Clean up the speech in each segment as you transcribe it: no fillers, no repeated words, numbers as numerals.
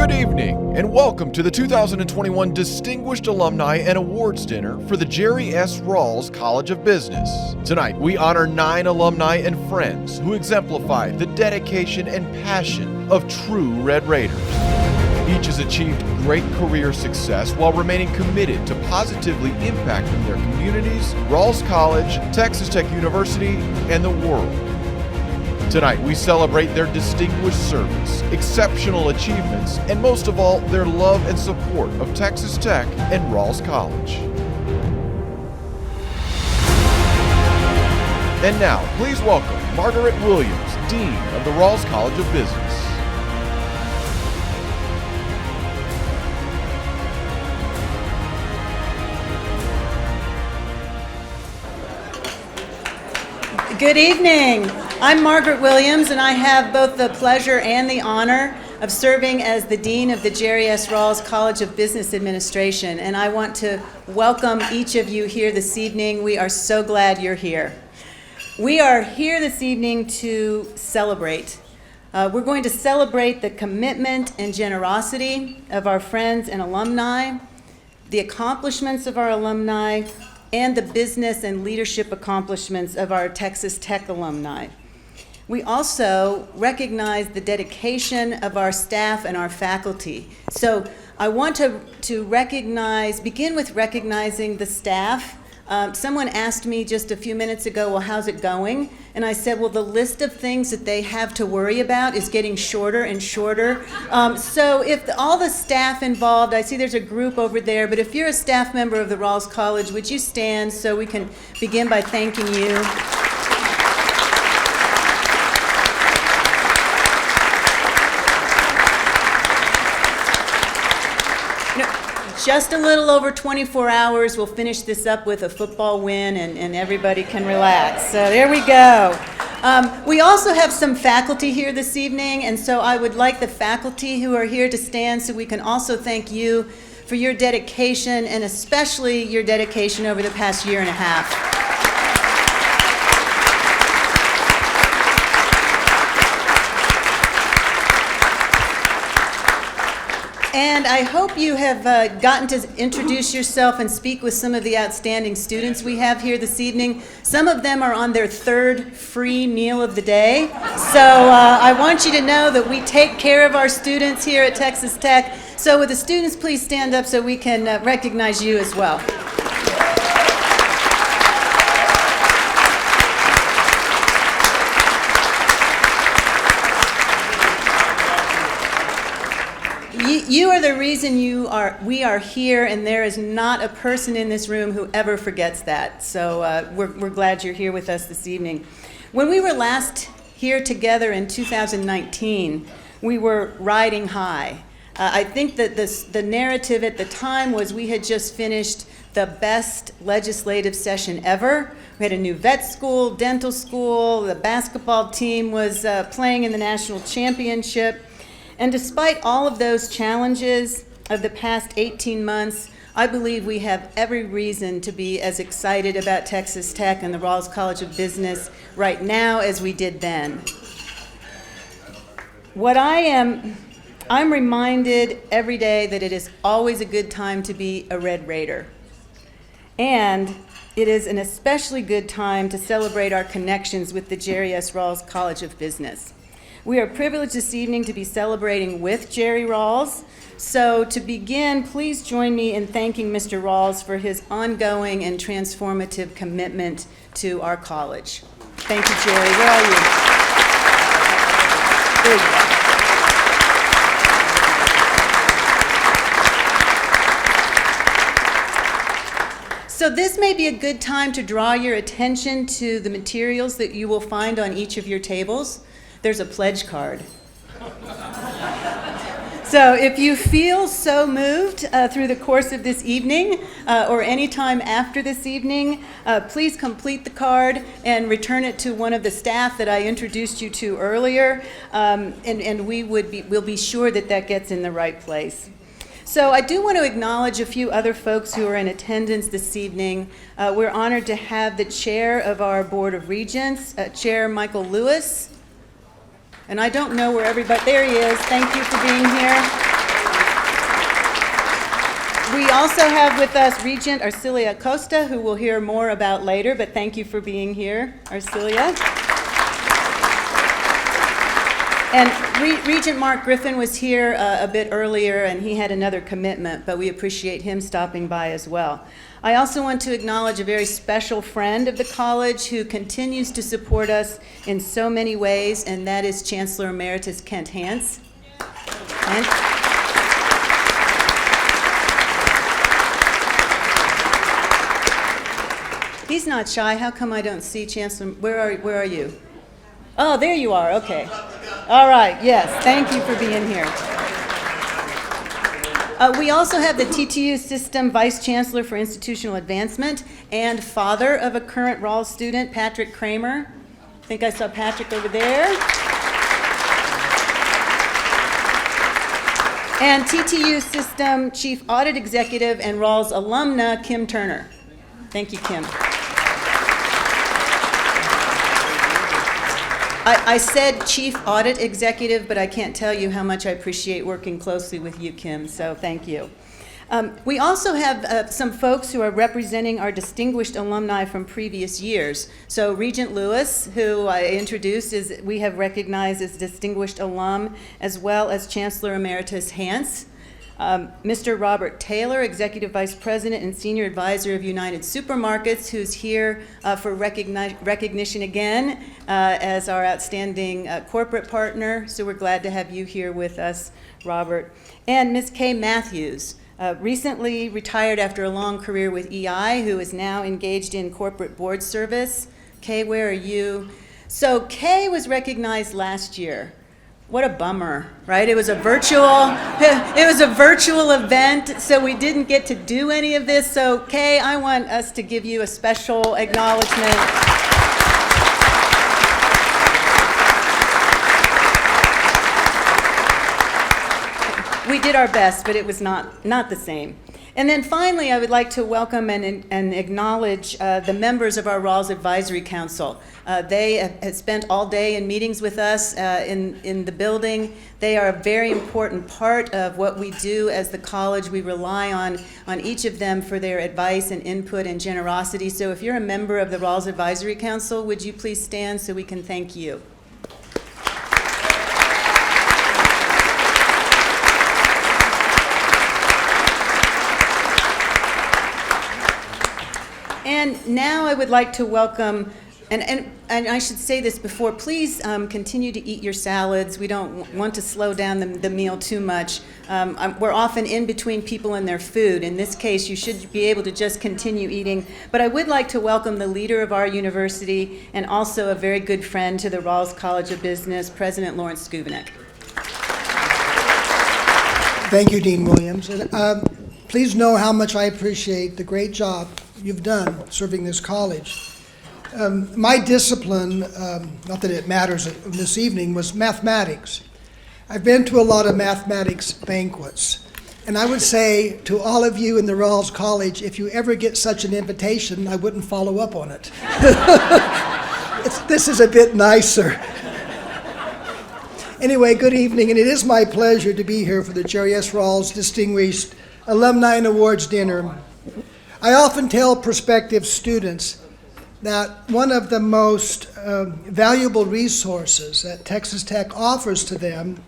Good evening, and welcome to the 2021 Distinguished Alumni and Awards Dinner for the Jerry S. Rawls College of Business. Tonight, we honor 9 alumni and friends who exemplify the dedication and passion of true Red Raiders. Each has achieved great career success while remaining committed to positively impacting their communities, Rawls College, Texas Tech University, and the world. Tonight, we celebrate their distinguished service, exceptional achievements, and most of all, their love and support of Texas Tech and Rawls College. And now, please welcome Margaret Williams, Dean of the Rawls College of Business. Good evening. I'm Margaret Williams, and I have both the pleasure and the honor of serving as the Dean of the Jerry S. Rawls College of Business Administration, and I want to welcome each of you here this evening. We are so glad you're here. We are here this evening to celebrate. We're going to celebrate the commitment and generosity of our friends and alumni, the accomplishments of our alumni, and the business and leadership accomplishments of our Texas Tech alumni. We also recognize the dedication of our staff and our faculty. So I want to begin with recognizing the staff. Someone asked me just a few minutes ago, well, how's it going? And I said, well, the list of things that they have to worry about is getting shorter and shorter. So if all the staff involved, I see there's a group over there, but if you're a staff member of the Rawls College, would you stand so we can begin by thanking you? Just a little over 24 hours, we'll finish this up with a football win and everybody can relax. So there we go. We also have some faculty here this evening, and so I would like the faculty who are here to stand so we can also thank you for your dedication, and especially your dedication over the past year and a half. And I hope you have gotten to introduce yourself and speak with some of the outstanding students we have here this evening. Some of them are on their 3rd free meal of the day. So I want you to know that we take care of our students here at Texas Tech. So would the students please stand up so we can recognize you as well. You are the reason we are here, and there is not a person in this room who ever forgets that. So we're glad you're here with us this evening. When we were last here together in 2019, we were riding high. I think that the narrative at the time was we had just finished the best legislative session ever. We had a new vet school, dental school, the basketball team was playing in the national championship. And despite all of those challenges of the past 18 months, I believe we have every reason to be as excited about Texas Tech and the Rawls College of Business right now as we did then. I'm reminded every day that it is always a good time to be a Red Raider. And it is an especially good time to celebrate our connections with the Jerry S. Rawls College of Business. We are privileged this evening to be celebrating with Jerry Rawls. So to begin, please join me in thanking Mr. Rawls for his ongoing and transformative commitment to our college. Thank you, Jerry. Where are you? There you go. So this may be a good time to draw your attention to the materials that you will find on each of your tables. There's a pledge card. So if you feel so moved through the course of this evening or any time after this evening, please complete the card and return it to one of the staff that I introduced you to earlier, and we'll be sure that that gets in the right place. So I do want to acknowledge a few other folks who are in attendance this evening. We're honored to have the chair of our Board of Regents, Chair Michael Lewis. And I don't know where everybody, there he is. Thank you for being here. also have with us Regent Arcilia Acosta, who we'll hear more about later, but thank you for being here, Arcilia. And Regent Mark Griffin was here a bit earlier, and he had another commitment, but we appreciate him stopping by as well. I also want to acknowledge a very special friend of the college who continues to support us in so many ways, and that is Chancellor Emeritus Kent Hance. He's not shy. How come I don't see Chancellor? Where are you? Oh, there you are. Okay. All right. Yes. Thank you for being here. We also have the TTU System Vice Chancellor for Institutional Advancement and father of a current Rawls student, Patrick Kramer. I think I saw Patrick over there. And TTU System Chief Audit Executive and Rawls alumna, Kim Turner. Thank you, Kim. I said Chief Audit Executive, but I can't tell you how much I appreciate working closely with you, Kim, so thank you. We also have some folks who are representing our distinguished alumni from previous years. So Regent Lewis, who I introduced, we have recognized as distinguished alum, as well as Chancellor Emeritus Hance. Mr. Robert Taylor, Executive Vice President and Senior Advisor of United Supermarkets, who's here for recognition again as our outstanding corporate partner. So we're glad to have you here with us, Robert. And Ms. Kay Matthews, recently retired after a long career with EI, who is now engaged in corporate board service. Kay, where are you? So Kay was recognized last year. What a bummer, right? It was a virtual event, so we didn't get to do any of this. So Kay, I want us to give you a special acknowledgement. We did our best, but it was not the same. And then finally, I would like to welcome and acknowledge the members of our Rawls Advisory Council. They have spent all day in meetings with us in the building. They are a very important part of what we do as the college. We rely on each of them for their advice and input and generosity. So if you're a member of the Rawls Advisory Council, would you please stand so we can thank you? And now I would like to welcome, and I should say this before, please continue to eat your salads. We don't want to slow down the meal too much. We're often in between people and their food. In this case, you should be able to just continue eating. But I would like to welcome the leader of our university and also a very good friend to the Rawls College of Business, President Lawrence Schubernick. Thank you, Dean Williams. Please know how much I appreciate the great job you've done serving this college. My discipline, not that it matters this evening, was mathematics. I've been to a lot of mathematics banquets, and I would say to all of you in the Rawls College, if you ever get such an invitation, I wouldn't follow up on it. This is a bit nicer. Anyway, good evening, and it is my pleasure to be here for the Jerry S. Rawls Distinguished Alumni and Awards Dinner. I often tell prospective students that one of the most valuable resources that Texas Tech offers to them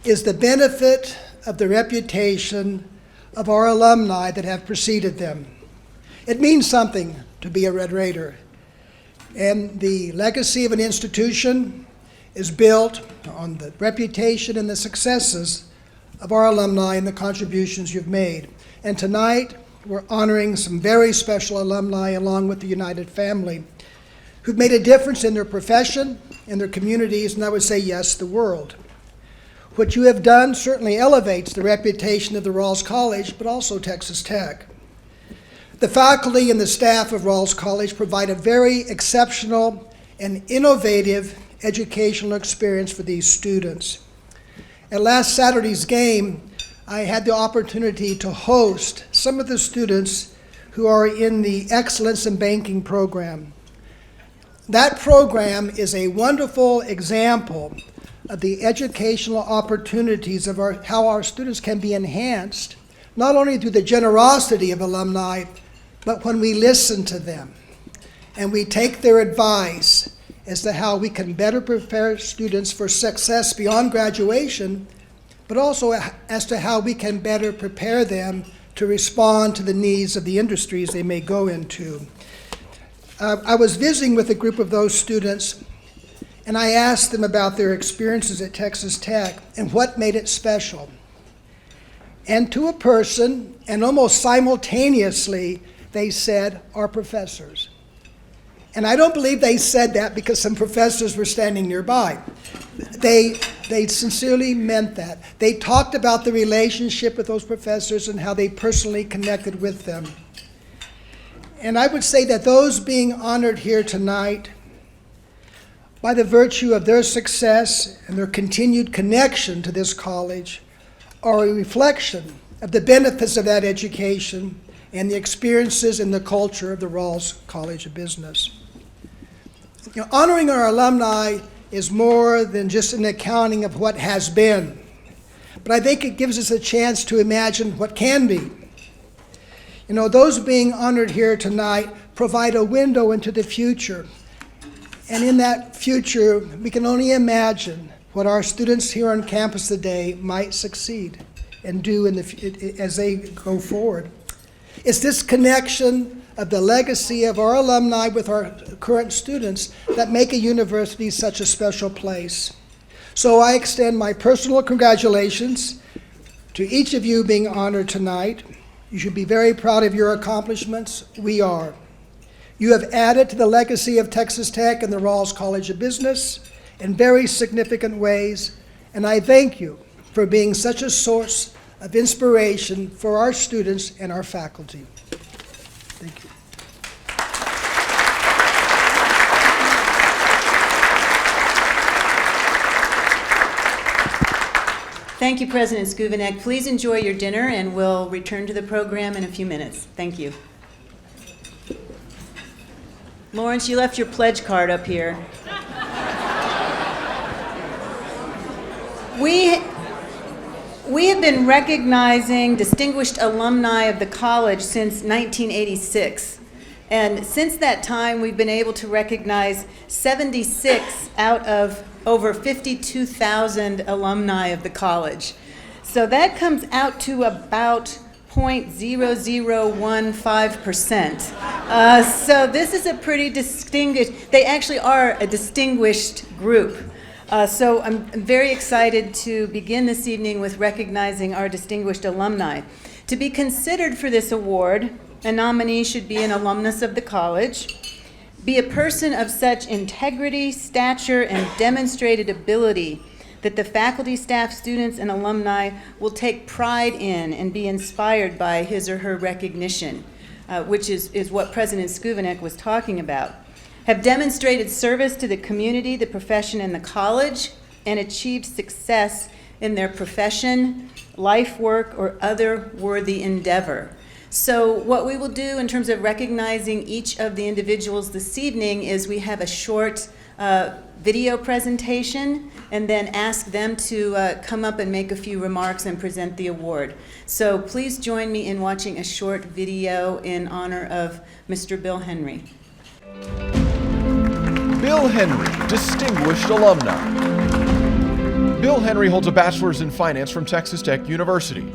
is the benefit of the reputation of our alumni that have preceded them. It means something to be a Red Raider, and the legacy of an institution is built on the reputation and the successes of our alumni and the contributions you've made. And tonight, we're honoring some very special alumni along with the United family who've made a difference in their profession, in their communities, and I would say, yes, the world. What you have done certainly elevates the reputation of the Rawls College, but also Texas Tech. The faculty and the staff of Rawls College provide a very exceptional and innovative educational experience for these students. At last Saturday's game, I had the opportunity to host some of the students who are in the Excellence in Banking program. That program is a wonderful example of the educational opportunities of how our students can be enhanced not only through the generosity of alumni, but when we listen to them and we take their advice as to how we can better prepare students for success beyond graduation, but also as to how we can better prepare them to respond to the needs of the industries they may go into. I was visiting with a group of those students, and I asked them about their experiences at Texas Tech and what made it special. And to a person, and almost simultaneously, they said, our professors. And I don't believe they said that because some professors were standing nearby. They sincerely meant that. They talked about the relationship with those professors and how they personally connected with them. And I would say that those being honored here tonight, by the virtue of their success and their continued connection to this college, are a reflection of the benefits of that education and the experiences and the culture of the Rawls College of Business. Honoring our alumni is more than just an accounting of what has been, but I think it gives us a chance to imagine what can be. Those being honored here tonight provide a window into the future, and in that future, we can only imagine what our students here on campus today might succeed and do as they go forward. It's this connection of the legacy of our alumni with our current students that make a university such a special place. So I extend my personal congratulations to each of you being honored tonight. You should be very proud of your accomplishments. We are. You have added to the legacy of Texas Tech and the Rawls College of Business in very significant ways, and I thank you for being such a source of inspiration for our students and our faculty. Thank you. Thank you, President Schubernick. Please enjoy your dinner, and we'll return to the program in a few minutes. Thank you. Lawrence, you left your pledge card up here. We have been recognizing distinguished alumni of the college since 1986. And since that time, we've been able to recognize 76 out of over 52,000 alumni of the college. So that comes out to about 0.0015%. So this is a pretty distinguished, they actually are a distinguished group. So I'm very excited to begin this evening with recognizing our distinguished alumni. To be considered for this award, a nominee should be an alumnus of the college, be a person of such integrity, stature, and demonstrated ability that the faculty, staff, students, and alumni will take pride in and be inspired by his or her recognition, which is what President Schubernick was talking about. Have demonstrated service to the community, the profession, and the college, and achieved success in their profession, life work, or other worthy endeavor. So what we will do in terms of recognizing each of the individuals this evening is we have a short video presentation and then ask them to come up and make a few remarks and present the award. So please join me in watching a short video in honor of Mr. Bill Henry. Bill Henry, Distinguished Alumni. Bill Henry holds a bachelor's in finance from Texas Tech University.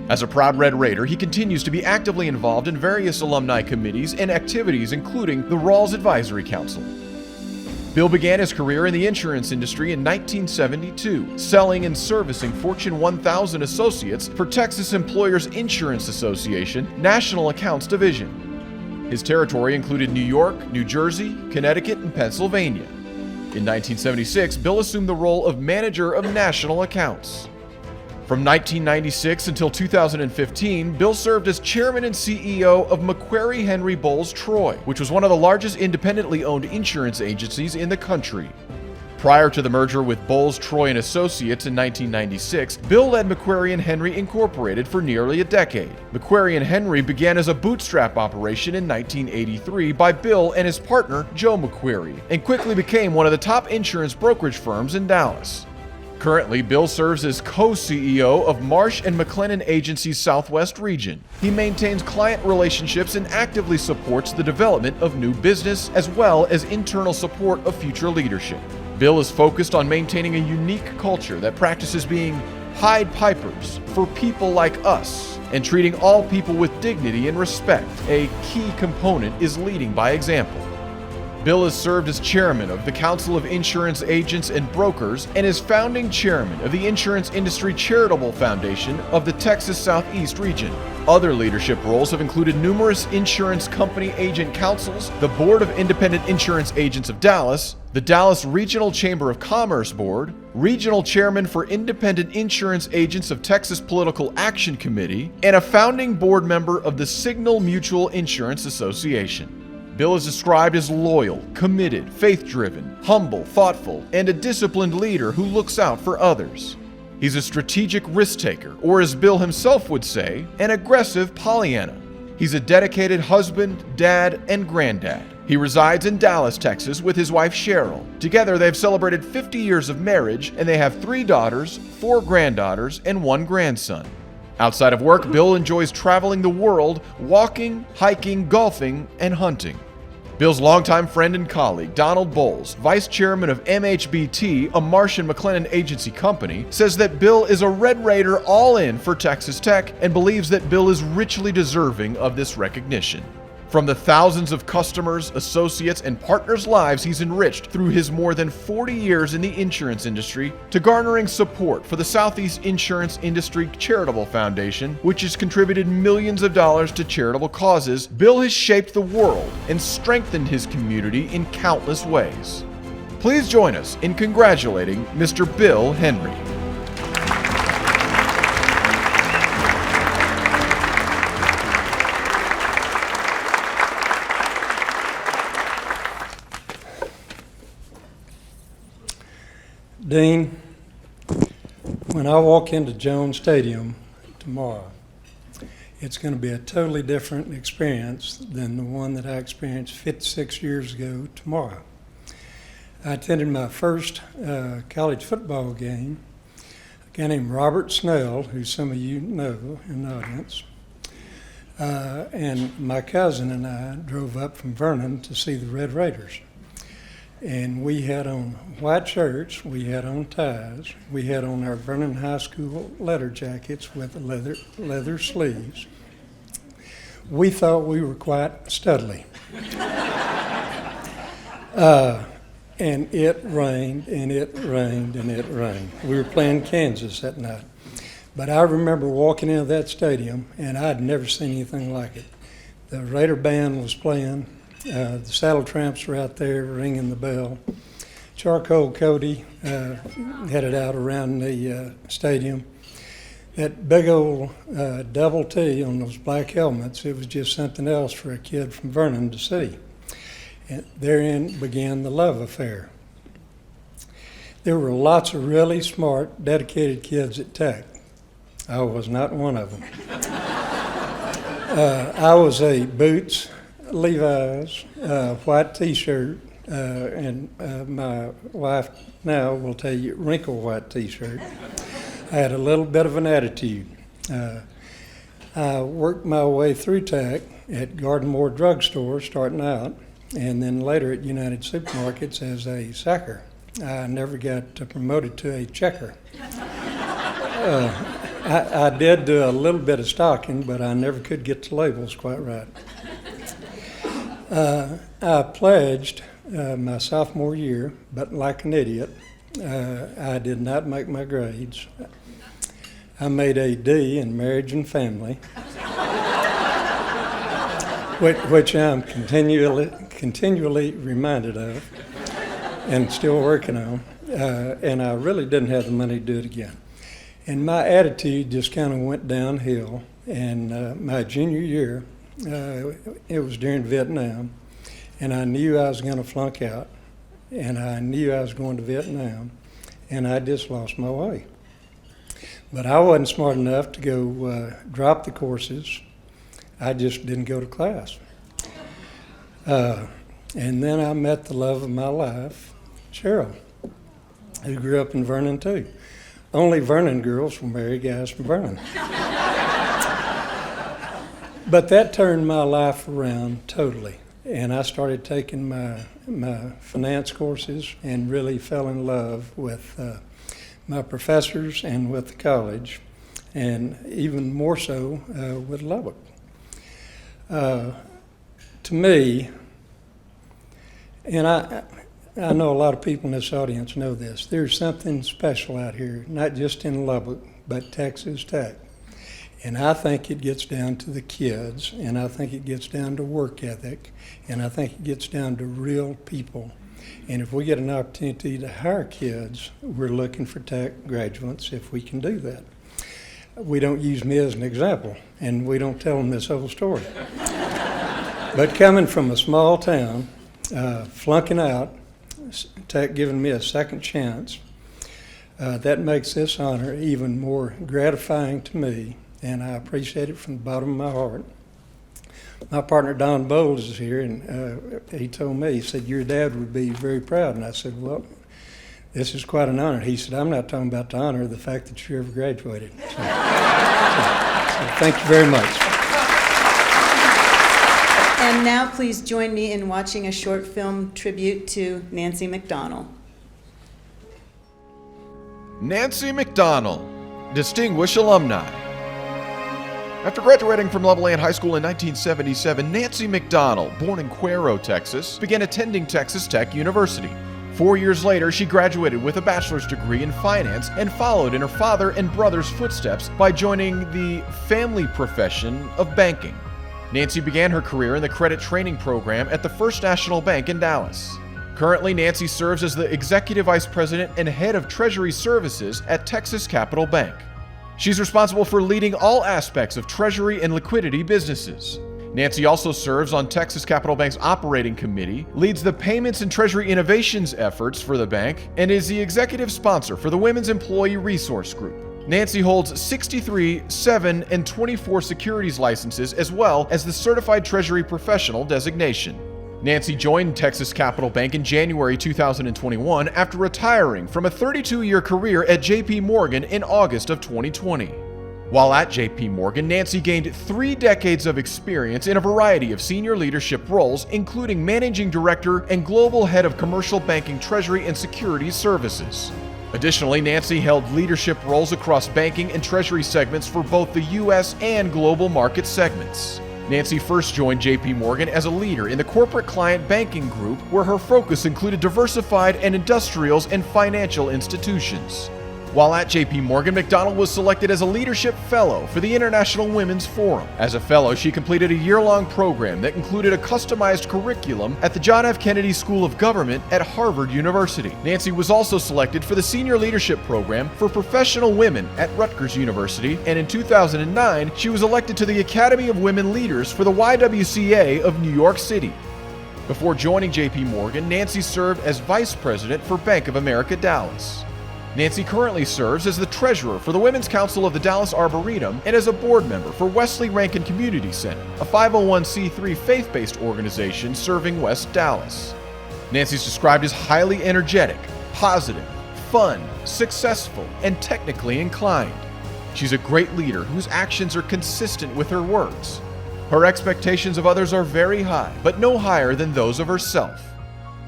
As a proud Red Raider, he continues to be actively involved in various alumni committees and activities, including the Rawls Advisory Council. Bill began his career in the insurance industry in 1972, selling and servicing Fortune 1000 associates for Texas Employers Insurance Association National Accounts Division. His territory included New York, New Jersey, Connecticut, and Pennsylvania. In 1976, Bill assumed the role of Manager of National Accounts. From 1996 until 2015, Bill served as chairman and CEO of Macquarie Henry Bowles Troy, which was one of the largest independently owned insurance agencies in the country. Prior to the merger with Bowles Troy and Associates in 1996, Bill led Macquarie and Henry Incorporated for nearly a decade. Macquarie and Henry began as a bootstrap operation in 1983 by Bill and his partner Joe Macquarie, and quickly became one of the top insurance brokerage firms in Dallas. Currently, Bill serves as co-CEO of Marsh and McLennan Agency's Southwest region. He maintains client relationships and actively supports the development of new business as well as internal support of future leadership. Bill is focused on maintaining a unique culture that practices being Pied Pipers for people like us and treating all people with dignity and respect. A key component is leading by example. Bill has served as chairman of the Council of Insurance Agents and Brokers and is founding chairman of the Insurance Industry Charitable Foundation of the Texas Southeast region. Other leadership roles have included numerous insurance company agent councils, the Board of Independent Insurance Agents of Dallas, the Dallas Regional Chamber of Commerce Board, regional chairman for Independent Insurance Agents of Texas Political Action Committee, and a founding board member of the Signal Mutual Insurance Association. Bill is described as loyal, committed, faith-driven, humble, thoughtful, and a disciplined leader who looks out for others. He's a strategic risk-taker, or as Bill himself would say, an aggressive Pollyanna. He's a dedicated husband, dad, and granddad. He resides in Dallas, Texas with his wife Cheryl. Together they've celebrated 50 years of marriage and they have 3 daughters, 4 granddaughters, and 1 grandson. Outside of work, Bill enjoys traveling the world, walking, hiking, golfing, and hunting. Bill's longtime friend and colleague, Donald Bowles, vice chairman of MHBT, a Marsh and McLennan agency company, says that Bill is a Red Raider all in for Texas Tech and believes that Bill is richly deserving of this recognition. From the thousands of customers, associates, and partners' lives he's enriched through his more than 40 years in the insurance industry, to garnering support for the Southeast Insurance Industry Charitable Foundation, which has contributed millions of dollars to charitable causes, Bill has shaped the world and strengthened his community in countless ways. Please join us in congratulating Mr. Bill Henry. Dean, when I walk into Jones Stadium tomorrow, it's going to be a totally different experience than the one that I experienced 56 years ago tomorrow. I attended my first college football game. A guy named Robert Snell, who some of you know in the audience, and my cousin and I drove up from Vernon to see the Red Raiders. And we had on white shirts, we had on ties, we had on our Vernon High School leather jackets with leather sleeves. We thought we were quite studly. And it rained, and it rained, and it rained. We were playing Kansas that night. But I remember walking into that stadium, and I'd never seen anything like it. The Raider band was playing. The Saddle Tramps were out there ringing the bell. Charcoal Cody headed out around the stadium. That big old double T on those black helmets, it was just something else for a kid from Vernon to see. And therein began the love affair. There were lots of really smart, dedicated kids at Tech. I was not one of them. I was a boots, Levi's, white T-shirt, and my wife now will tell you wrinkle white T-shirt. I had a little bit of an attitude. I worked my way through Tech at Gardner Drugstore starting out, and then later at United Supermarkets as a sacker. I never got promoted to a checker. I did do a little bit of stocking, but I never could get the labels quite right. I pledged my sophomore year, but like an idiot, I did not make my grades. I made a D in marriage and family, which I'm continually reminded of and still working on, and I really didn't have the money to do it again. And my attitude just kind of went downhill, and my junior year, it was during Vietnam, and I knew I was going to flunk out, and I knew I was going to Vietnam, and I just lost my way. But I wasn't smart enough to go drop the courses. I just didn't go to class. And then I met the love of my life, Cheryl, who grew up in Vernon too. only Vernon girls will marry guys from Vernon. But that turned my life around totally. And I started taking my finance courses and really fell in love with my professors and with the college, and even more so with Lubbock. To me, and I know a lot of people in this audience know this, there's something special out here, not just in Lubbock, but Texas Tech. And I think it gets down to the kids, and I think it gets down to work ethic, and I think it gets down to real people. And if we get an opportunity to hire kids, we're looking for tech graduates if we can do that. We don't use me as an example, and we don't tell them this whole story. But coming from a small town, flunking out, tech giving me a second chance, that makes this honor even more gratifying to me. And I appreciate it from the bottom of my heart. My partner Don Bowles is here, and he told me, he said, your dad would be very proud. And I said, well, this is quite an honor. He said, I'm not talking about the honor, the fact that you ever graduated. So thank you very much. And now please join me in watching a short film tribute to Nancy McDonnell. Nancy McDonnell, Distinguished Alumni. After graduating from Loveland High School in 1977, Nancy McDonnell, born in Cuero, Texas, began attending Texas Tech University. 4 years later, she graduated with a bachelor's degree in finance and followed in her father and brother's footsteps by joining the family profession of banking. Nancy began her career in the credit training program at the First National Bank in Dallas. Currently, Nancy serves as the Executive Vice President and Head of Treasury Services at Texas Capital Bank. She's responsible for leading all aspects of treasury and liquidity businesses. Nancy also serves on Texas Capital Bank's operating committee, leads the payments and treasury innovations efforts for the bank, and is the executive sponsor for the Women's Employee Resource Group. Nancy holds 63, 7, and 24 securities licenses, as well as the Certified Treasury Professional designation. Nancy joined Texas Capital Bank in January 2021 after retiring from a 32-year career at J.P. Morgan in August of 2020. While at J.P. Morgan, Nancy gained 3 decades of experience in a variety of senior leadership roles, including Managing Director and Global Head of Commercial Banking, Treasury, and Securities Services. Additionally, Nancy held leadership roles across banking and treasury segments for both the U.S. and global market segments. Nancy first joined J.P. Morgan as a leader in the corporate client banking group, where her focus included diversified and industrials and financial institutions. While at J.P. Morgan, McDonnell was selected as a leadership fellow for the International Women's Forum. As a fellow, she completed a year-long program that included a customized curriculum at the John F. Kennedy School of Government at Harvard University. Nancy was also selected for the Senior Leadership Program for Professional Women at Rutgers University, and in 2009, she was elected to the Academy of Women Leaders for the YWCA of New York City. Before joining J.P. Morgan, Nancy served as Vice President for Bank of America Dallas. Nancy currently serves as the treasurer for the Women's Council of the Dallas Arboretum and as a board member for Wesley Rankin Community Center, a 501c3 faith-based organization serving West Dallas. Nancy's described as highly energetic, positive, fun, successful, and technically inclined. She's a great leader whose actions are consistent with her words. Her expectations of others are very high, but no higher than those of herself.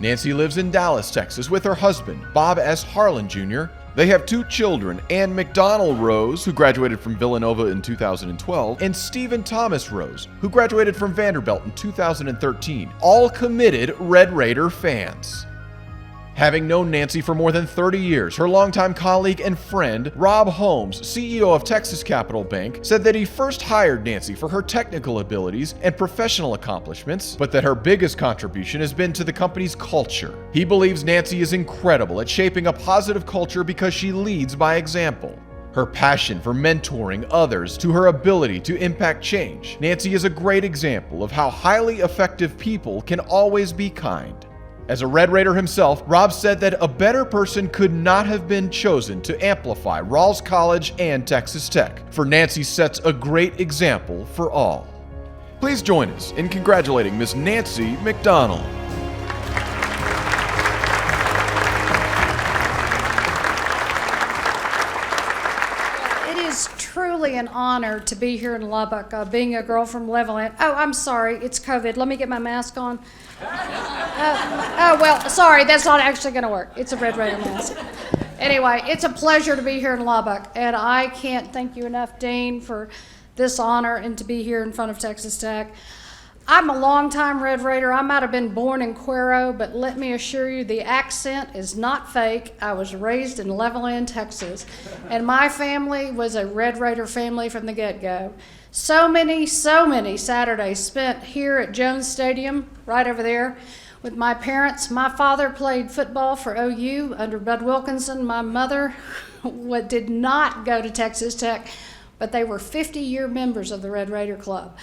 Nancy lives in Dallas, Texas, with her husband, Bob S. Harlan Jr. They have 2 children, Ann McDonnell Rose, who graduated from Villanova in 2012, and Stephen Thomas Rose, who graduated from Vanderbilt in 2013, all committed Red Raider fans. Having known Nancy for more than 30 years, her longtime colleague and friend, Rob Holmes, CEO of Texas Capital Bank, said that he first hired Nancy for her technical abilities and professional accomplishments, but that her biggest contribution has been to the company's culture. He believes Nancy is incredible at shaping a positive culture because she leads by example. Her passion for mentoring others to her ability to impact change. Nancy is a great example of how highly effective people can always be kind. As a Red Raider himself, Rob said that a better person could not have been chosen to amplify Rawls College and Texas Tech, for Nancy sets a great example for all. Please join us in congratulating Miss Nancy McDonnell. honored to be here in Lubbock, being a girl from Levelland. Oh, I'm sorry, it's COVID. Let me get my mask on. Oh, well, sorry, that's not actually going to work. It's a Red Raider mask. Anyway, it's a pleasure to be here in Lubbock, and I can't thank you enough, Dean, for this honor and to be here in front of Texas Tech. I'm a longtime Red Raider. I might have been born in Cuero, but let me assure you, the accent is not fake. I was raised in Levelland, Texas, and my family was a Red Raider family from the get-go. So many Saturdays spent here at Jones Stadium, right over there, with my parents. My father played football for OU under Bud Wilkinson. My mother did not go to Texas Tech, but they were 50-year members of the Red Raider Club.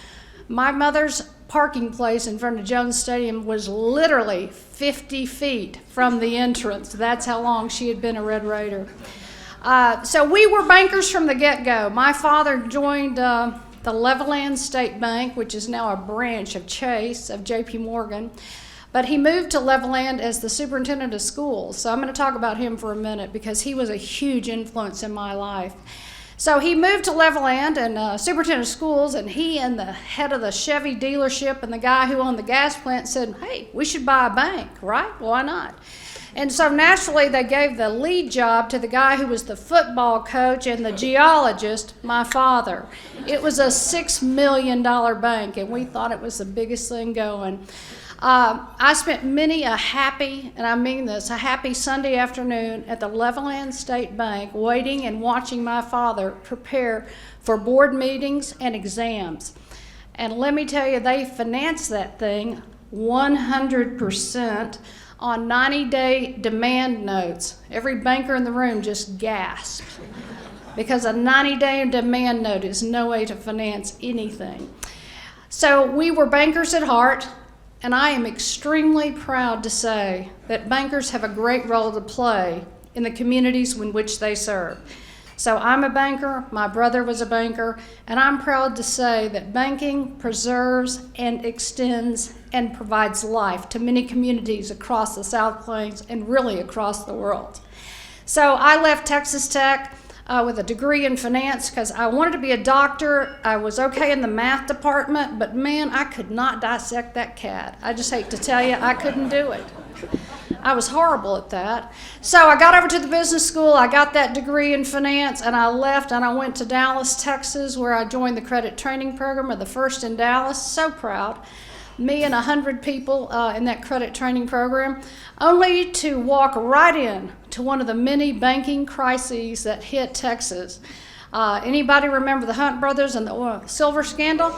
My mother's parking place in front of Jones Stadium was literally 50 feet from the entrance. That's how long she had been a Red Raider. So we were bankers from the get-go. My father joined the Levelland State Bank, which is now a branch of Chase, of J.P. Morgan. But he moved to Levelland as the superintendent of schools. So I'm going to talk about him for a minute because he was a huge influence in my life. So he moved to Levelland and superintendent of schools, and he and the head of the Chevy dealership and the guy who owned the gas plant said, hey, we should buy a bank, right? Why not? And so naturally they gave the lead job to the guy who was the football coach and the geologist, my father. It was a $6 million bank, and we thought it was the biggest thing going. I spent many a happy, and I mean this, a happy Sunday afternoon at the Levelland State Bank waiting and watching my father prepare for board meetings and exams. And let me tell you, they financed that thing 100% on 90-day demand notes. Every banker in the room just gasped because a 90-day demand note is no way to finance anything. So we were bankers at heart. And I am extremely proud to say that bankers have a great role to play in the communities in which they serve. So I'm a banker, my brother was a banker, and I'm proud to say that banking preserves and extends and provides life to many communities across the South Plains and really across the world. So I left Texas Tech with a degree in finance because I wanted to be a doctor. I was okay in the math department, but man, I could not dissect that cat. I just hate to tell you, I couldn't do it. I was horrible at that. So I got over to the business school, I got that degree in finance, and I left and I went to Dallas, Texas, where I joined the credit training program of the first in Dallas. So proud. Me and 100 people in that credit training program, only to walk right in to one of the many banking crises that hit Texas. Anybody remember the Hunt brothers and the silver scandal?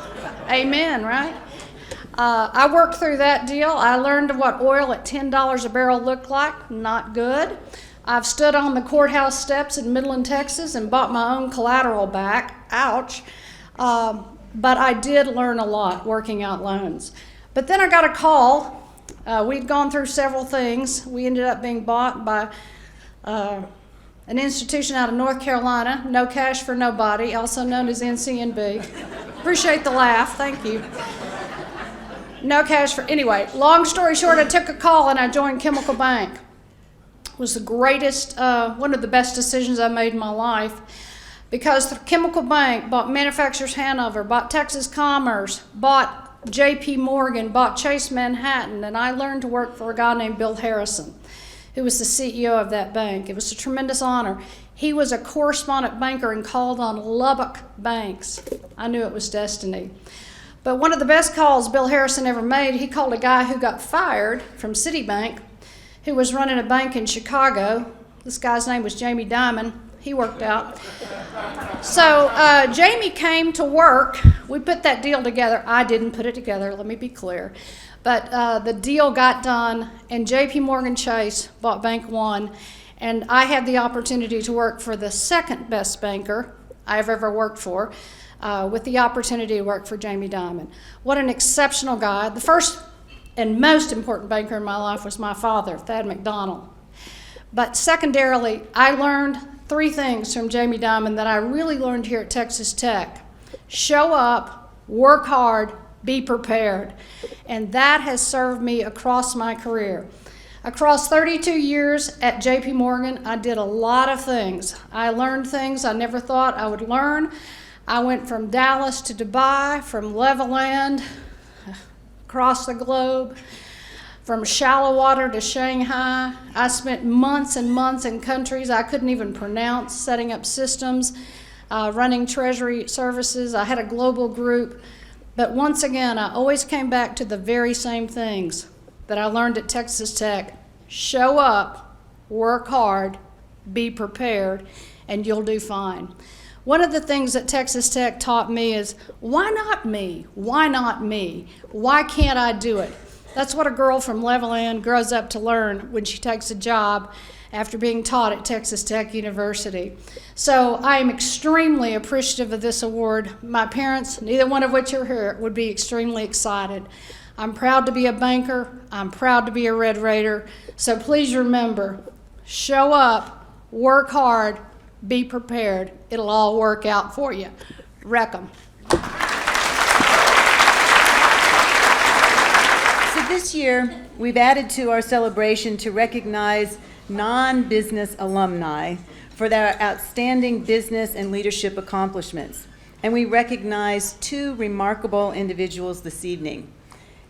Amen, right? I worked through that deal. I learned what oil at $10 a barrel looked like. Not good. I've stood on the courthouse steps in Midland, Texas and bought my own collateral back. Ouch. But I did learn a lot working out loans. But then I got a call. We'd gone through several things. We ended up being bought by an institution out of North Carolina, No Cash for Nobody, also known as NCNB. Appreciate the laugh, thank you. No cash for, anyway, long story short, I took a call and I joined Chemical Bank. It was the greatest, one of the best decisions I made in my life because the Chemical Bank bought Manufacturers Hanover, bought Texas Commerce, bought J.P. Morgan, bought Chase Manhattan, and I learned to work for a guy named Bill Harrison, who was the CEO of that bank. It was a tremendous honor. He was a correspondent banker and called on Lubbock banks. I knew it was destiny. But one of the best calls Bill Harrison ever made, he called a guy who got fired from Citibank, who was running a bank in Chicago. This guy's name was Jamie Dimon. He worked out. So Jamie came to work. We put that deal together. I didn't put it together, let me be clear. But the deal got done, and J.P. Morgan Chase bought Bank One, and I had the opportunity to work for the second best banker I've ever worked for, with the opportunity to work for Jamie Dimon. What an exceptional guy. The first and most important banker in my life was my father, Thad McDonald. But secondarily, I learned three things from Jamie Dimon that I really learned here at Texas Tech. Show up, work hard, be prepared. And that has served me across my career. Across 32 years at J.P. Morgan, I did a lot of things. I learned things I never thought I would learn. I went from Dallas to Dubai, from Levelland, across the globe, from shallow water to Shanghai. I spent months and months in countries I couldn't even pronounce, setting up systems, running treasury services. I had a global group. But once again, I always came back to the very same things that I learned at Texas Tech. Show up, work hard, be prepared, and you'll do fine. One of the things that Texas Tech taught me is, why not me? Why not me? Why can't I do it? That's what a girl from Levelland grows up to learn when she takes a job after being taught at Texas Tech University. So I am extremely appreciative of this award. My parents, neither one of which are here, would be extremely excited. I'm proud to be a banker. I'm proud to be a Red Raider. So please remember, show up, work hard, be prepared. It'll all work out for you. Wreck 'em. So this year, we've added to our celebration to recognize non-business alumni for their outstanding business and leadership accomplishments. And we recognize two remarkable individuals this evening.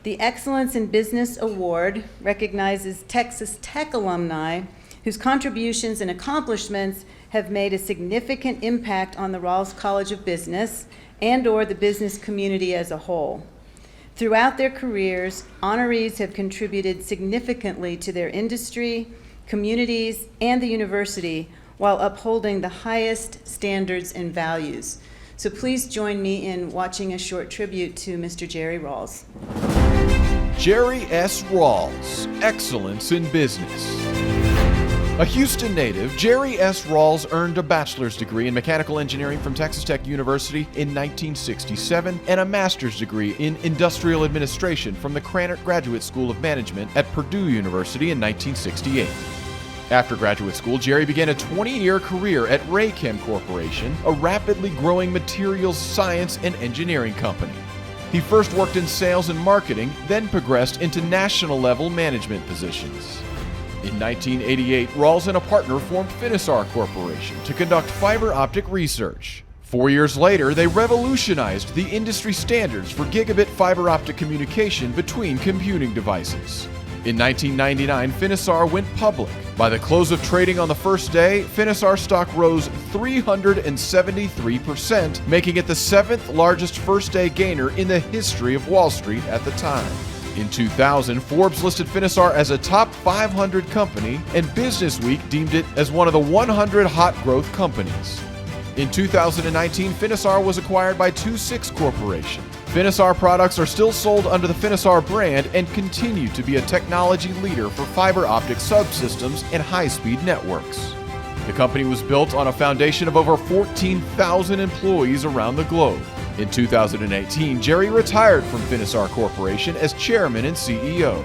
The Excellence in Business Award recognizes Texas Tech alumni whose contributions and accomplishments have made a significant impact on the Rawls College of Business and/or the business community as a whole. Throughout their careers, honorees have contributed significantly to their industry, communities, and the university while upholding the highest standards and values. So please join me in watching a short tribute to Mr. Jerry Rawls. Jerry S. Rawls, Excellence in Business. A Houston native, Jerry S. Rawls earned a bachelor's degree in mechanical engineering from Texas Tech University in 1967 and a master's degree in industrial administration from the Krannert Graduate School of Management at Purdue University in 1968. After graduate school, Jerry began a 20-year career at Raychem Corporation, a rapidly growing materials science and engineering company. He first worked in sales and marketing, then progressed into national-level management positions. In 1988, Rawls and a partner formed Finisar Corporation to conduct fiber optic research. 4 years later, they revolutionized the industry standards for gigabit fiber optic communication between computing devices. In 1999, Finisar went public. By the close of trading on the first day, Finisar stock rose 373%, making it the seventh largest first-day gainer in the history of Wall Street at the time. In 2000, Forbes listed Finisar as a top 500 company, and Businessweek deemed it as one of the 100 hot growth companies. In 2019, Finisar was acquired by 26 Corporation. Finisar products are still sold under the Finisar brand and continue to be a technology leader for fiber optic subsystems and high-speed networks. The company was built on a foundation of over 14,000 employees around the globe. In 2018, Jerry retired from Finisar Corporation as chairman and CEO.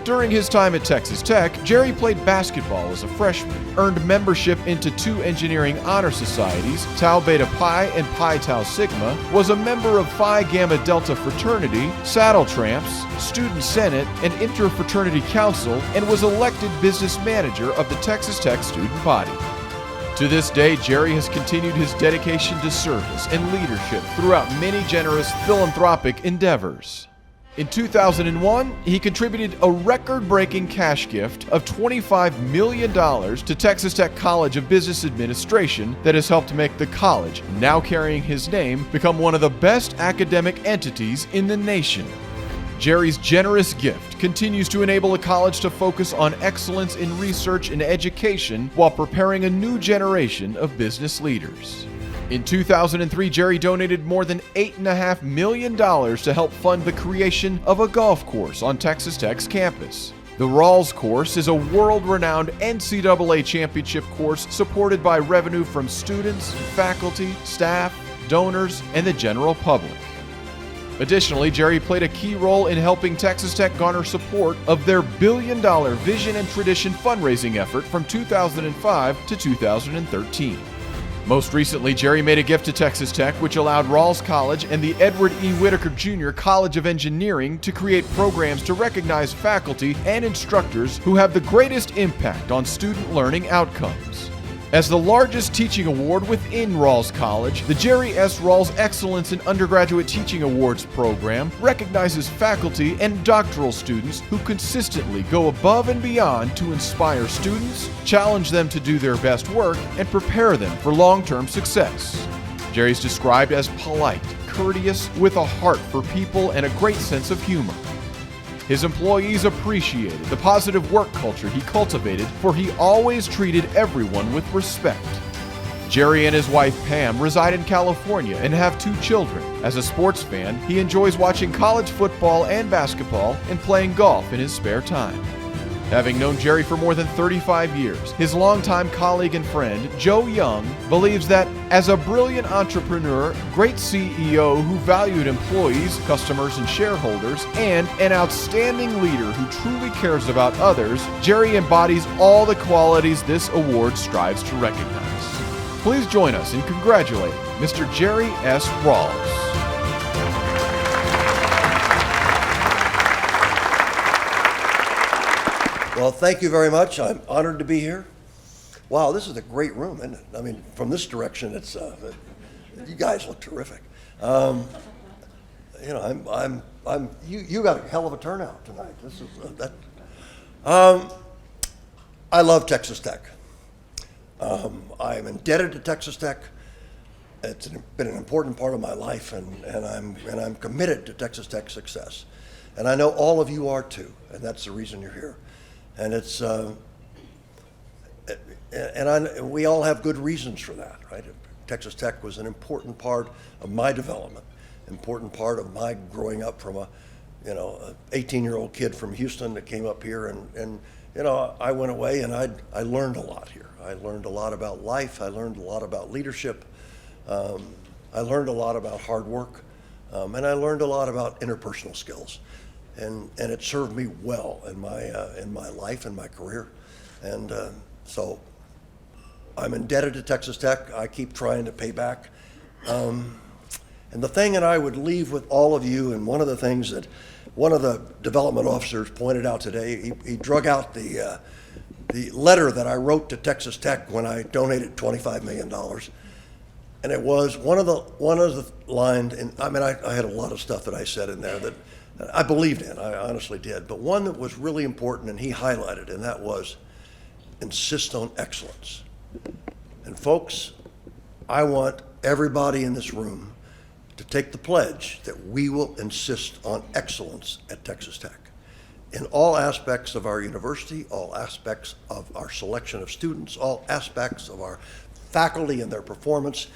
During his time at Texas Tech, Jerry played basketball as a freshman, earned membership into 2 engineering honor societies, Tau Beta Pi and Pi Tau Sigma, was a member of Phi Gamma Delta Fraternity, Saddle Tramps, Student Senate, and Interfraternity Council, and was elected business manager of the Texas Tech student body. To this day, Jerry has continued his dedication to service and leadership throughout many generous philanthropic endeavors. In 2001, he contributed a record-breaking cash gift of $25 million to Texas Tech College of Business Administration that has helped make the college, now carrying his name, become one of the best academic entities in the nation. Jerry's generous gift continues to enable the college to focus on excellence in research and education while preparing a new generation of business leaders. In 2003, Jerry donated more than $8.5 million to help fund the creation of a golf course on Texas Tech's campus. The Rawls course is a world-renowned NCAA championship course supported by revenue from students, faculty, staff, donors, and the general public. Additionally, Jerry played a key role in helping Texas Tech garner support of their billion-dollar Vision and Tradition fundraising effort from 2005 to 2013. Most recently, Jerry made a gift to Texas Tech, which allowed Rawls College and the Edward E. Whitaker Jr. College of Engineering to create programs to recognize faculty and instructors who have the greatest impact on student learning outcomes. As the largest teaching award within Rawls College, the Jerry S. Rawls Excellence in Undergraduate Teaching Awards program recognizes faculty and doctoral students who consistently go above and beyond to inspire students, challenge them to do their best work, and prepare them for long-term success. Jerry's described as polite, courteous, with a heart for people and a great sense of humor. His employees appreciated the positive work culture he cultivated, for he always treated everyone with respect. Jerry and his wife Pam reside in California and have 2 children. As a sports fan, he enjoys watching college football and basketball and playing golf in his spare time. Having known Jerry for more than 35 years, his longtime colleague and friend, Joe Young, believes that as a brilliant entrepreneur, great CEO who valued employees, customers, and shareholders, and an outstanding leader who truly cares about others, Jerry embodies all the qualities this award strives to recognize. Please join us in congratulating Mr. Jerry S. Rawls. Well, thank you very much. I'm honored to be here. Wow, this is a great room, isn't it? I mean, from this direction, it's you guys look terrific. You know, you got a hell of a turnout tonight. This is I love Texas Tech. I'm indebted to Texas Tech. It's been an important part of my life, and I'm committed to Texas Tech's success. And I know all of you are too, and that's the reason you're here. And it's we all have good reasons for that, right? Texas Tech was an important part of my development, important part of my growing up from a 18-year-old kid from Houston that came up here, and I went away and I learned a lot here. I learned a lot about life. I learned a lot about leadership. I learned a lot about hard work, and I learned a lot about interpersonal skills. And it served me well in my life and my career, and so I'm indebted to Texas Tech. I keep trying to pay back, and the thing that I would leave with all of you, and one of the things that one of the development officers pointed out today, he drug out the letter that I wrote to Texas Tech when I donated $25 million, and it was one of the lines, and I mean I had a lot of stuff that I said in there that I believed in, I honestly did, but one that was really important and he highlighted, and that was insist on excellence. And folks, I want everybody in this room to take the pledge that we will insist on excellence at Texas Tech in all aspects of our university, all aspects of our selection of students, all aspects of our faculty and their performance.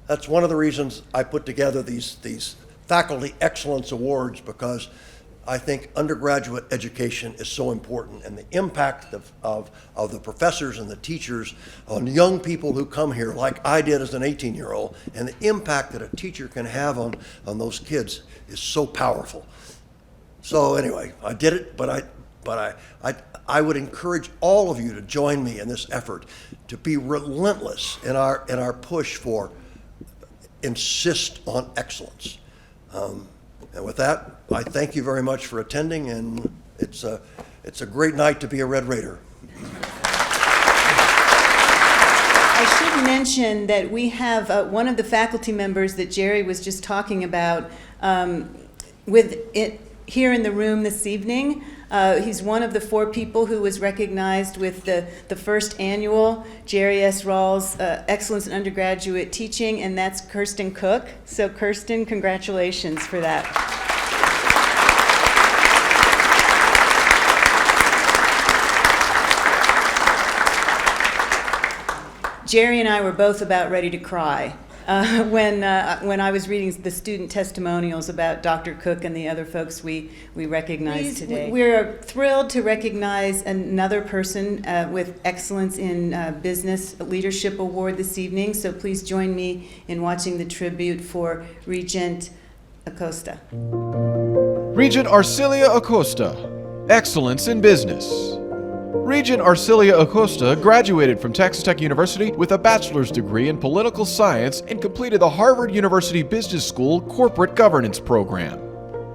That's one of the reasons I put together these Faculty Excellence Awards, because I think undergraduate education is so important, and the impact of the professors and the teachers on young people who come here, like I did as an 18-year-old, and the impact that a teacher can have on those kids is so powerful. So anyway, I did it, but I would encourage all of you to join me in this effort to be relentless in our push for insist on excellence. And with that, I thank you very much for attending, and it's a great night to be a Red Raider. I should mention that we have one of the faculty members that Jerry was just talking about with it here in the room this evening. He's one of the 4 people who was recognized with the first annual Jerry S. Rawls Excellence in Undergraduate Teaching, and that's Kirsten Cook. So Kirsten, congratulations for that. Jerry and I were both about ready to cry when I was reading the student testimonials about Dr. Cook and the other folks we recognize today. We're thrilled to recognize another person with Excellence in Business Leadership Award this evening, so please join me in watching the tribute for Regent Acosta. Regent Arcilia Acosta, Excellence in Business. Regent Arcilia Acosta graduated from Texas Tech University with a bachelor's degree in political science and completed the Harvard University Business School Corporate Governance program.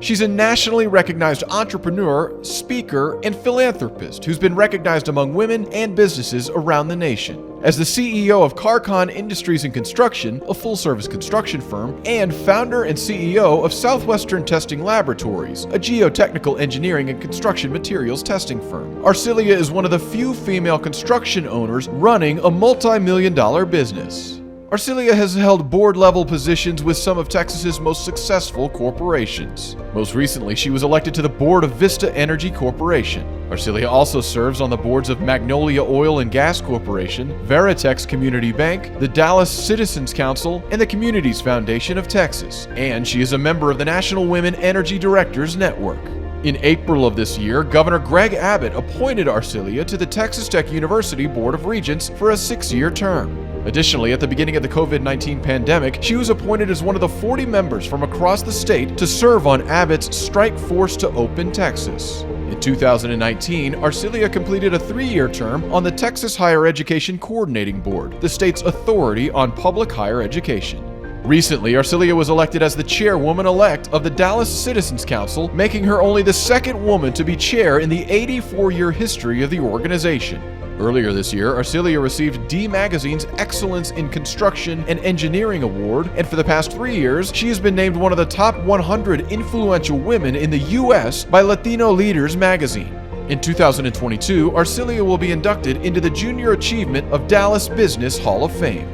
She's a nationally recognized entrepreneur, speaker, and philanthropist who's been recognized among women and businesses around the nation. As the CEO of CARCON Industries and Construction, a full-service construction firm, and founder and CEO of Southwestern Testing Laboratories, a geotechnical engineering and construction materials testing firm, Arcilia is one of the few female construction owners running a multi-million-dollar business. Arcilia has held board-level positions with some of Texas's most successful corporations. Most recently, she was elected to the board of Vista Energy Corporation. Arcilia also serves on the boards of Magnolia Oil and Gas Corporation, Veritex Community Bank, the Dallas Citizens Council, and the Communities Foundation of Texas. And she is a member of the National Women Energy Directors Network. In April of this year, Governor Greg Abbott appointed Arcilia to the Texas Tech University Board of Regents for a 6-year term. Additionally, at the beginning of the COVID-19 pandemic, she was appointed as one of the 40 members from across the state to serve on Abbott's Strike Force to Open Texas. In 2019, Arcilia completed a 3-year term on the Texas Higher Education Coordinating Board, the state's authority on public higher education. Recently, Arcilia was elected as the chairwoman-elect of the Dallas Citizens Council, making her only the second woman to be chair in the 84-year history of the organization. Earlier this year, Arcilia received D Magazine's Excellence in Construction and Engineering Award, and for the past 3 years, she has been named one of the top 100 influential women in the U.S. by Latino Leaders magazine. In 2022, Arcilia will be inducted into the Junior Achievement of Dallas Business Hall of Fame.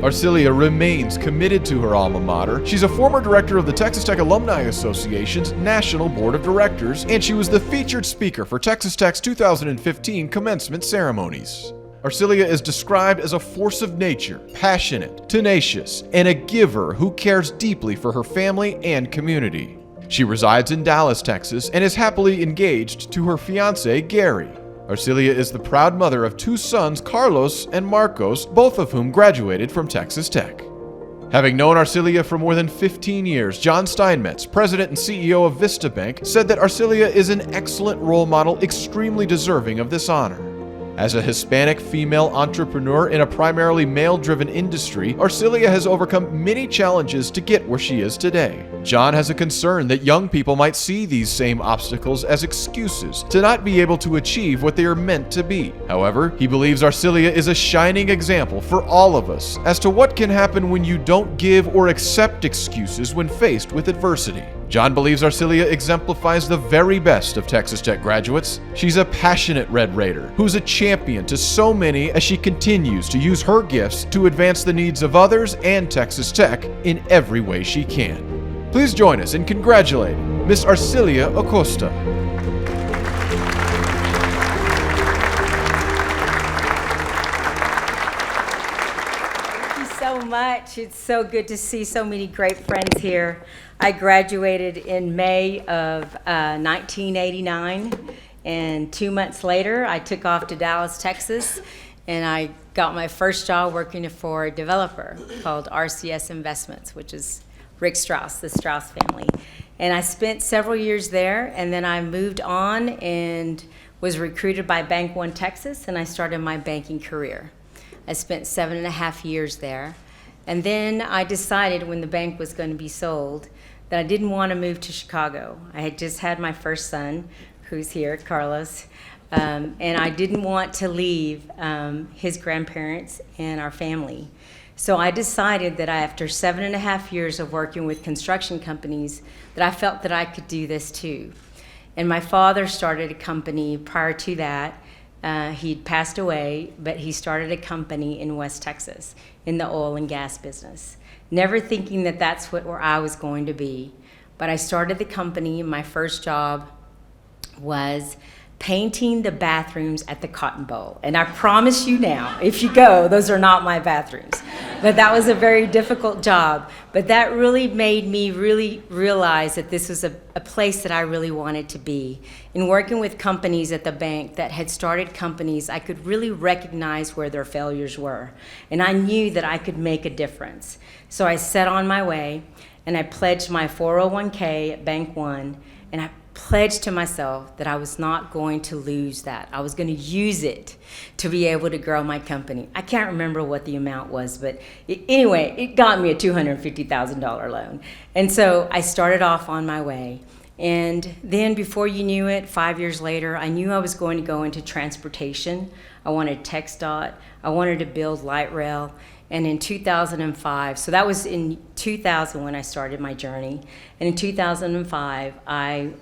Arcilia remains committed to her alma mater. She's a former director of the Texas Tech Alumni Association's National Board of Directors, and she was the featured speaker for Texas Tech's 2015 commencement ceremonies. Arcilia is described as a force of nature, passionate, tenacious, and a giver who cares deeply for her family and community. She resides in Dallas, Texas, and is happily engaged to her fiancé, Gary. Arcilia is the proud mother of 2 sons, Carlos and Marcos, both of whom graduated from Texas Tech. Having known Arcilia for more than 15 years, John Steinmetz, president and CEO of Vista Bank, said that Arcilia is an excellent role model, extremely deserving of this honor. As a Hispanic female entrepreneur in a primarily male-driven industry, Arcilia has overcome many challenges to get where she is today. John has a concern that young people might see these same obstacles as excuses to not be able to achieve what they are meant to be. However, he believes Arcilia is a shining example for all of us as to what can happen when you don't give or accept excuses when faced with adversity. John believes Arcilia exemplifies the very best of Texas Tech graduates. She's a passionate Red Raider who's a champion to so many as she continues to use her gifts to advance the needs of others and Texas Tech in every way she can. Please join us in congratulating Miss Arcilia Acosta. Thank you so much. It's so good to see so many great friends here. I graduated in May of 1989, and 2 months later, I took off to Dallas, Texas, and I got my first job working for a developer called RCS Investments, which is Rick Strauss, the Strauss family. And I spent several years there, and then I moved on and was recruited by Bank One Texas, and I started my banking career. I spent 7.5 years there. And then I decided when the bank was going to be sold that I didn't want to move to Chicago. I had just had my first son, who's here, Carlos, and I didn't want to leave his grandparents and our family. So I decided that after 7.5 years of working with construction companies, that I felt that I could do this too. And my father started a company prior to that. He'd passed away, but he started a company in West Texas in the oil and gas business. Never thinking that that's where I was going to be. But I started the company, and my first job was painting the bathrooms at the Cotton Bowl. And I promise you now, if you go, those are not my bathrooms. But that was a very difficult job. But that really made me really realize that this was a place that I really wanted to be. In working with companies at the bank that had started companies, I could really recognize where their failures were. And I knew that I could make a difference. So I set on my way, and I pledged my 401k at Bank One, and I pledged to myself that I was not going to lose that. I was going to use it to be able to grow my company. I can't remember what the amount was, but anyway, it got me a $250,000 loan. And so I started off on my way. And then before you knew it, 5 years later, I knew I was going to go into transportation. I wanted TxDOT. I wanted to build light rail. And in 2005, so that was in 2000 when I started my journey. And in 2005, I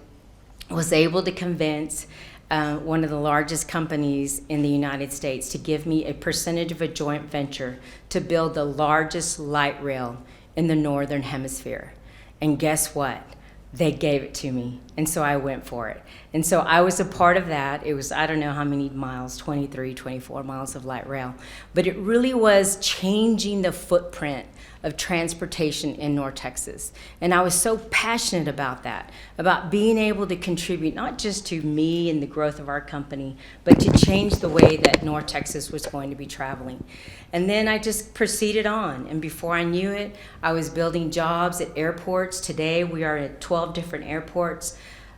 was able to convince one of the largest companies in the United States to give me a percentage of a joint venture to build the largest light rail in the Northern Hemisphere. And guess what? They gave it to me, and so I went for it. And so I was a part of that. It was, I don't know how many miles, 23, 24 miles of light rail, but it really was changing the footprint of transportation in North Texas. And I was so passionate about that, about being able to contribute not just to me and the growth of our company, but to change the way that North Texas was going to be traveling. And then I just proceeded on, and before I knew it, I was building jobs at airports. Today we are at 12 different airports.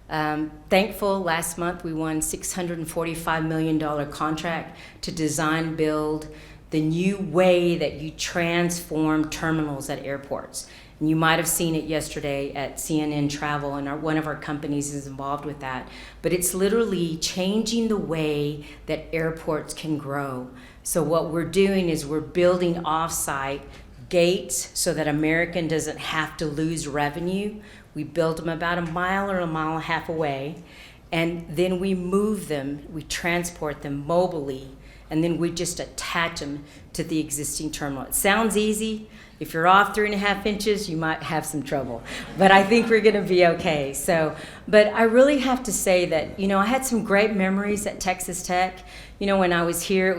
Thankful, last month we won $645 million contract to design, build the new way that you transform terminals at airports. And you might have seen it yesterday at CNN Travel, and one of our companies is involved with that. But it's literally changing the way that airports can grow. So what we're doing is we're building off-site gates so that American doesn't have to lose revenue. We build them about a mile or a mile and a half away, and then we move them, we transport them mobilely, and then we just attach them to the existing terminal. It sounds easy. If you're off 3.5 inches, you might have some trouble, but I think we're gonna be okay. So, but I really have to say that, I had some great memories at Texas Tech. When I was here, it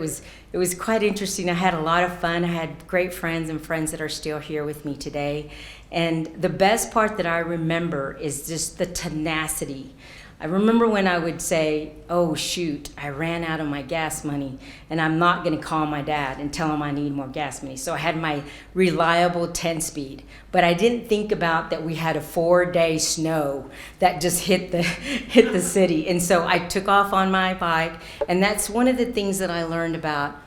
was quite interesting. I had a lot of fun. I had great friends and friends that are still here with me today. And the best part that I remember is just the tenacity. I remember when I would say, oh shoot, I ran out of my gas money and I'm not gonna call my dad and tell him I need more gas money. So I had my reliable 10-speed, but I didn't think about that we had a 4-day snow that just hit the city. And so I took off on my bike, and that's one of the things that I learned about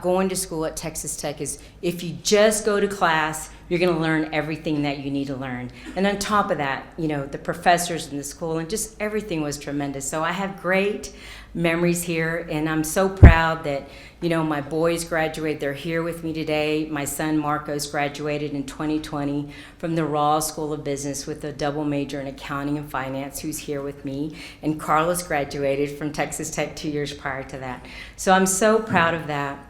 going to school at Texas Tech is if you just go to class, you're going to learn everything that you need to learn. And on top of that, the professors in the school and just everything was tremendous. So I have great memories here, and I'm so proud that, my boys graduated. They're here with me today. My son Marcos graduated in 2020 from the Rawls School of Business with a double major in accounting and finance, who's here with me. And Carlos graduated from Texas Tech 2 years prior to that. So I'm so proud of that.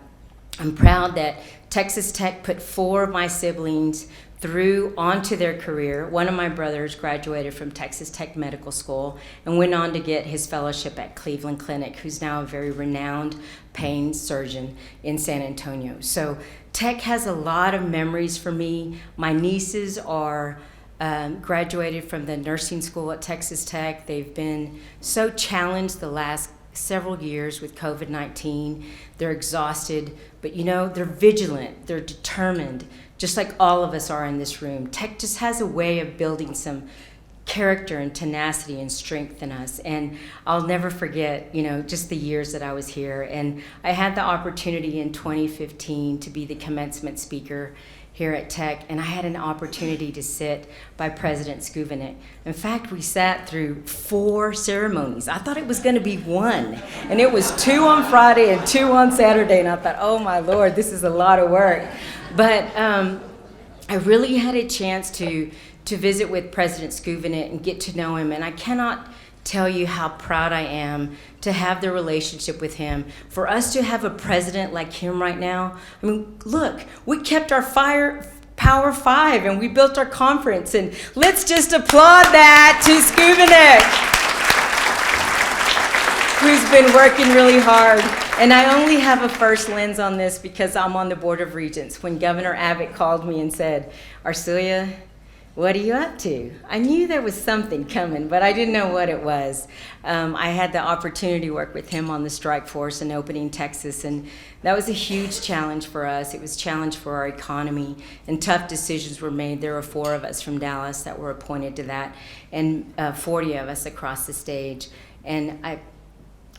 I'm proud that Texas Tech put 4 of my siblings through onto their career. One of my brothers graduated from Texas Tech Medical School and went on to get his fellowship at Cleveland Clinic, who's now a very renowned pain surgeon in San Antonio. So Tech has a lot of memories for me. My nieces are graduated from the nursing school at Texas Tech. They've been so challenged the last several years with COVID-19. They're exhausted, but they're vigilant, they're determined, just like all of us are in this room. Tech just has a way of building some character and tenacity and strength in us. And I'll never forget, just the years that I was here. And I had the opportunity in 2015 to be the commencement speaker here at Tech, and I had an opportunity to sit by President Schubernick. In fact, we sat through 4 ceremonies. I thought it was going to be 1, and it was 2 on Friday and 2 on Saturday, and I thought, oh my Lord, this is a lot of work. But I really had a chance to visit with President Schubernick and get to know him, and I cannot tell you how proud I am to have the relationship with him. For us to have a president like him right now, I mean, look, we kept our Power 5 and we built our conference, and let's just applaud that to Schubernick, who's been working really hard. And I only have a first lens on this because I'm on the Board of Regents. When Governor Abbott called me and said, Arcilia, "What are you up to?" I knew there was something coming, but I didn't know what it was. I had the opportunity to work with him on the strike force in opening Texas, and that was a huge challenge for us. It was a challenge for our economy, and tough decisions were made. There were 4 of us from Dallas that were appointed to that, and 40 of us across the stage. And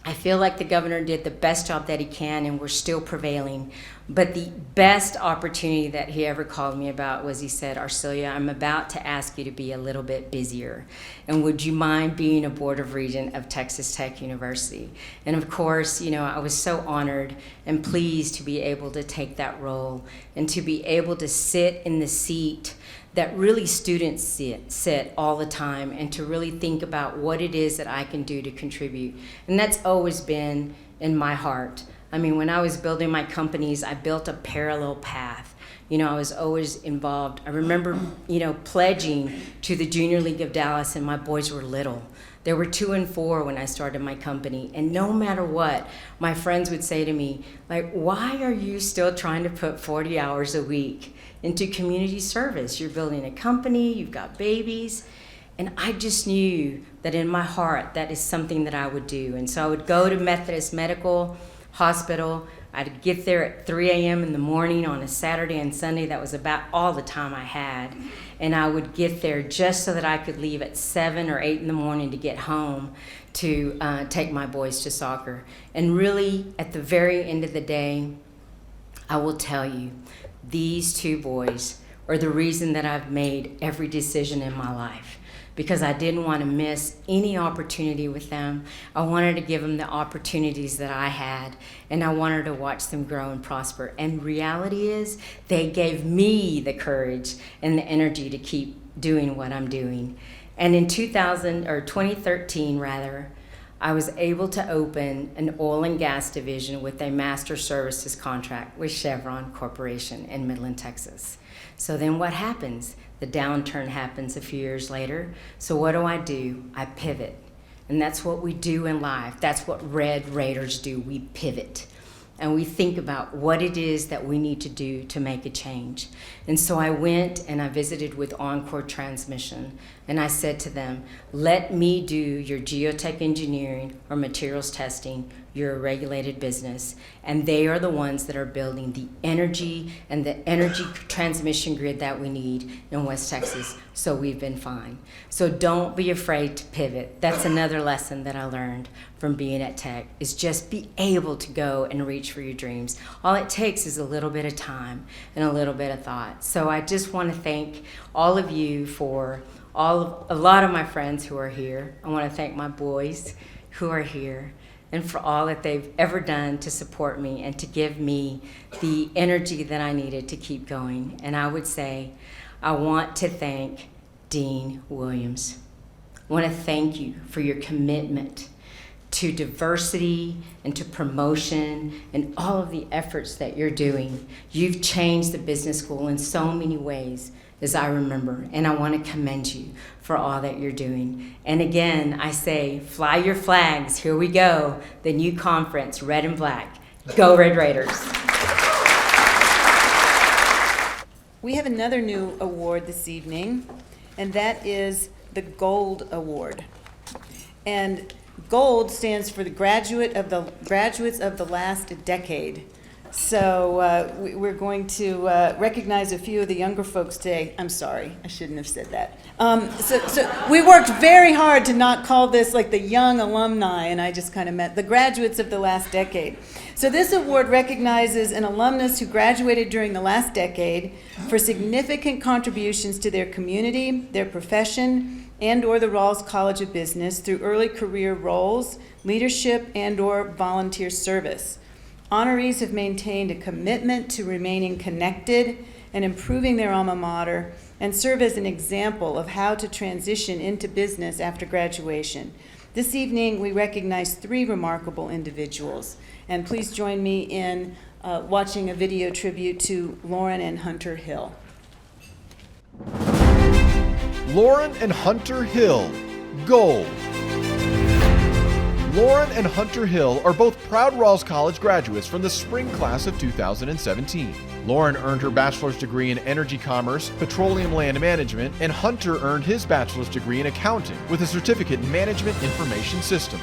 I feel like the governor did the best job that he can, and we're still prevailing. But the best opportunity that he ever called me about was, he said, "Arcilia, I'm about to ask you to be a little bit busier. And would you mind being a Board of Regent of Texas Tech University?" And of course, I was so honored and pleased to be able to take that role and to be able to sit in the seat that really students sit all the time, and to really think about what it is that I can do to contribute. And that's always been in my heart. I mean, when I was building my companies, I built a parallel path. I was always involved. I remember, pledging to the Junior League of Dallas, and my boys were little. There were 2 and 4 when I started my company, and no matter what, my friends would say to me, like, "Why are you still trying to put 40 hours a week into community service? You're building a company, you've got babies." And I just knew that in my heart, that is something that I would do. And so I would go to Methodist Medical Hospital. I'd get there at 3 a.m. in the morning on a Saturday and Sunday. That was about all the time I had. And I would get there just so that I could leave at 7 or 8 in the morning to get home to take my boys to soccer. And really, at the very end of the day, I will tell you, these 2 boys are the reason that I've made every decision in my life, because I didn't want to miss any opportunity with them. I wanted to give them the opportunities that I had, and I wanted to watch them grow and prosper. And reality is, they gave me the courage and the energy to keep doing what I'm doing. And in 2013 rather, I was able to open an oil and gas division with a master services contract with Chevron Corporation in Midland, Texas. So then what happens? The downturn happens a few years later. So what do? I pivot. And that's what we do in life. That's what Red Raiders do. We pivot. And we think about what it is that we need to do to make a change. And so I went and I visited with Encore Transmission, and I said to them, "Let me do your geotech engineering or materials testing. You're a regulated business, and they are the ones that are building the energy and the energy transmission grid that we need in West Texas." So we've been fine. So don't be afraid to pivot. That's another lesson that I learned from being at Tech, is just be able to go and reach for your dreams. All it takes is a little bit of time and a little bit of thought. So I just want to thank all of you for a lot of my friends who are here. I want to thank my boys who are here, and for all that they've ever done to support me and to give me the energy that I needed to keep going. And I would say, I want to thank Dean Williams. I want to thank you for your commitment to diversity and to promotion and all of the efforts that you're doing. You've changed the business school in so many ways, as I remember, and I want to commend you for all that you're doing. And again, I say, fly your flags. Here we go. The new conference, red and black. Go Red Raiders. We have another new award this evening, and that is the G.O.L.D Award. And G.O.L.D stands for the graduates of the last decade. So we're going to recognize a few of the younger folks today. I'm sorry, I shouldn't have said that. So we worked very hard to not call this like the young alumni, and I just kind of meant the graduates of the last decade. So this award recognizes an alumnus who graduated during the last decade for significant contributions to their community, their profession, and or the Rawls College of Business through early career roles, leadership, and or volunteer service. Honorees have maintained a commitment to remaining connected and improving their alma mater, and serve as an example of how to transition into business after graduation. This evening, we recognize 3 remarkable individuals, and please join me in watching a video tribute to Lauren and Hunter Hill. Lauren and Hunter Hill, G.O.L.D. Lauren and Hunter Hill are both proud Rawls College graduates from the spring class of 2017. Lauren earned her bachelor's degree in energy commerce, petroleum land management, and Hunter earned his bachelor's degree in accounting with a certificate in management information systems.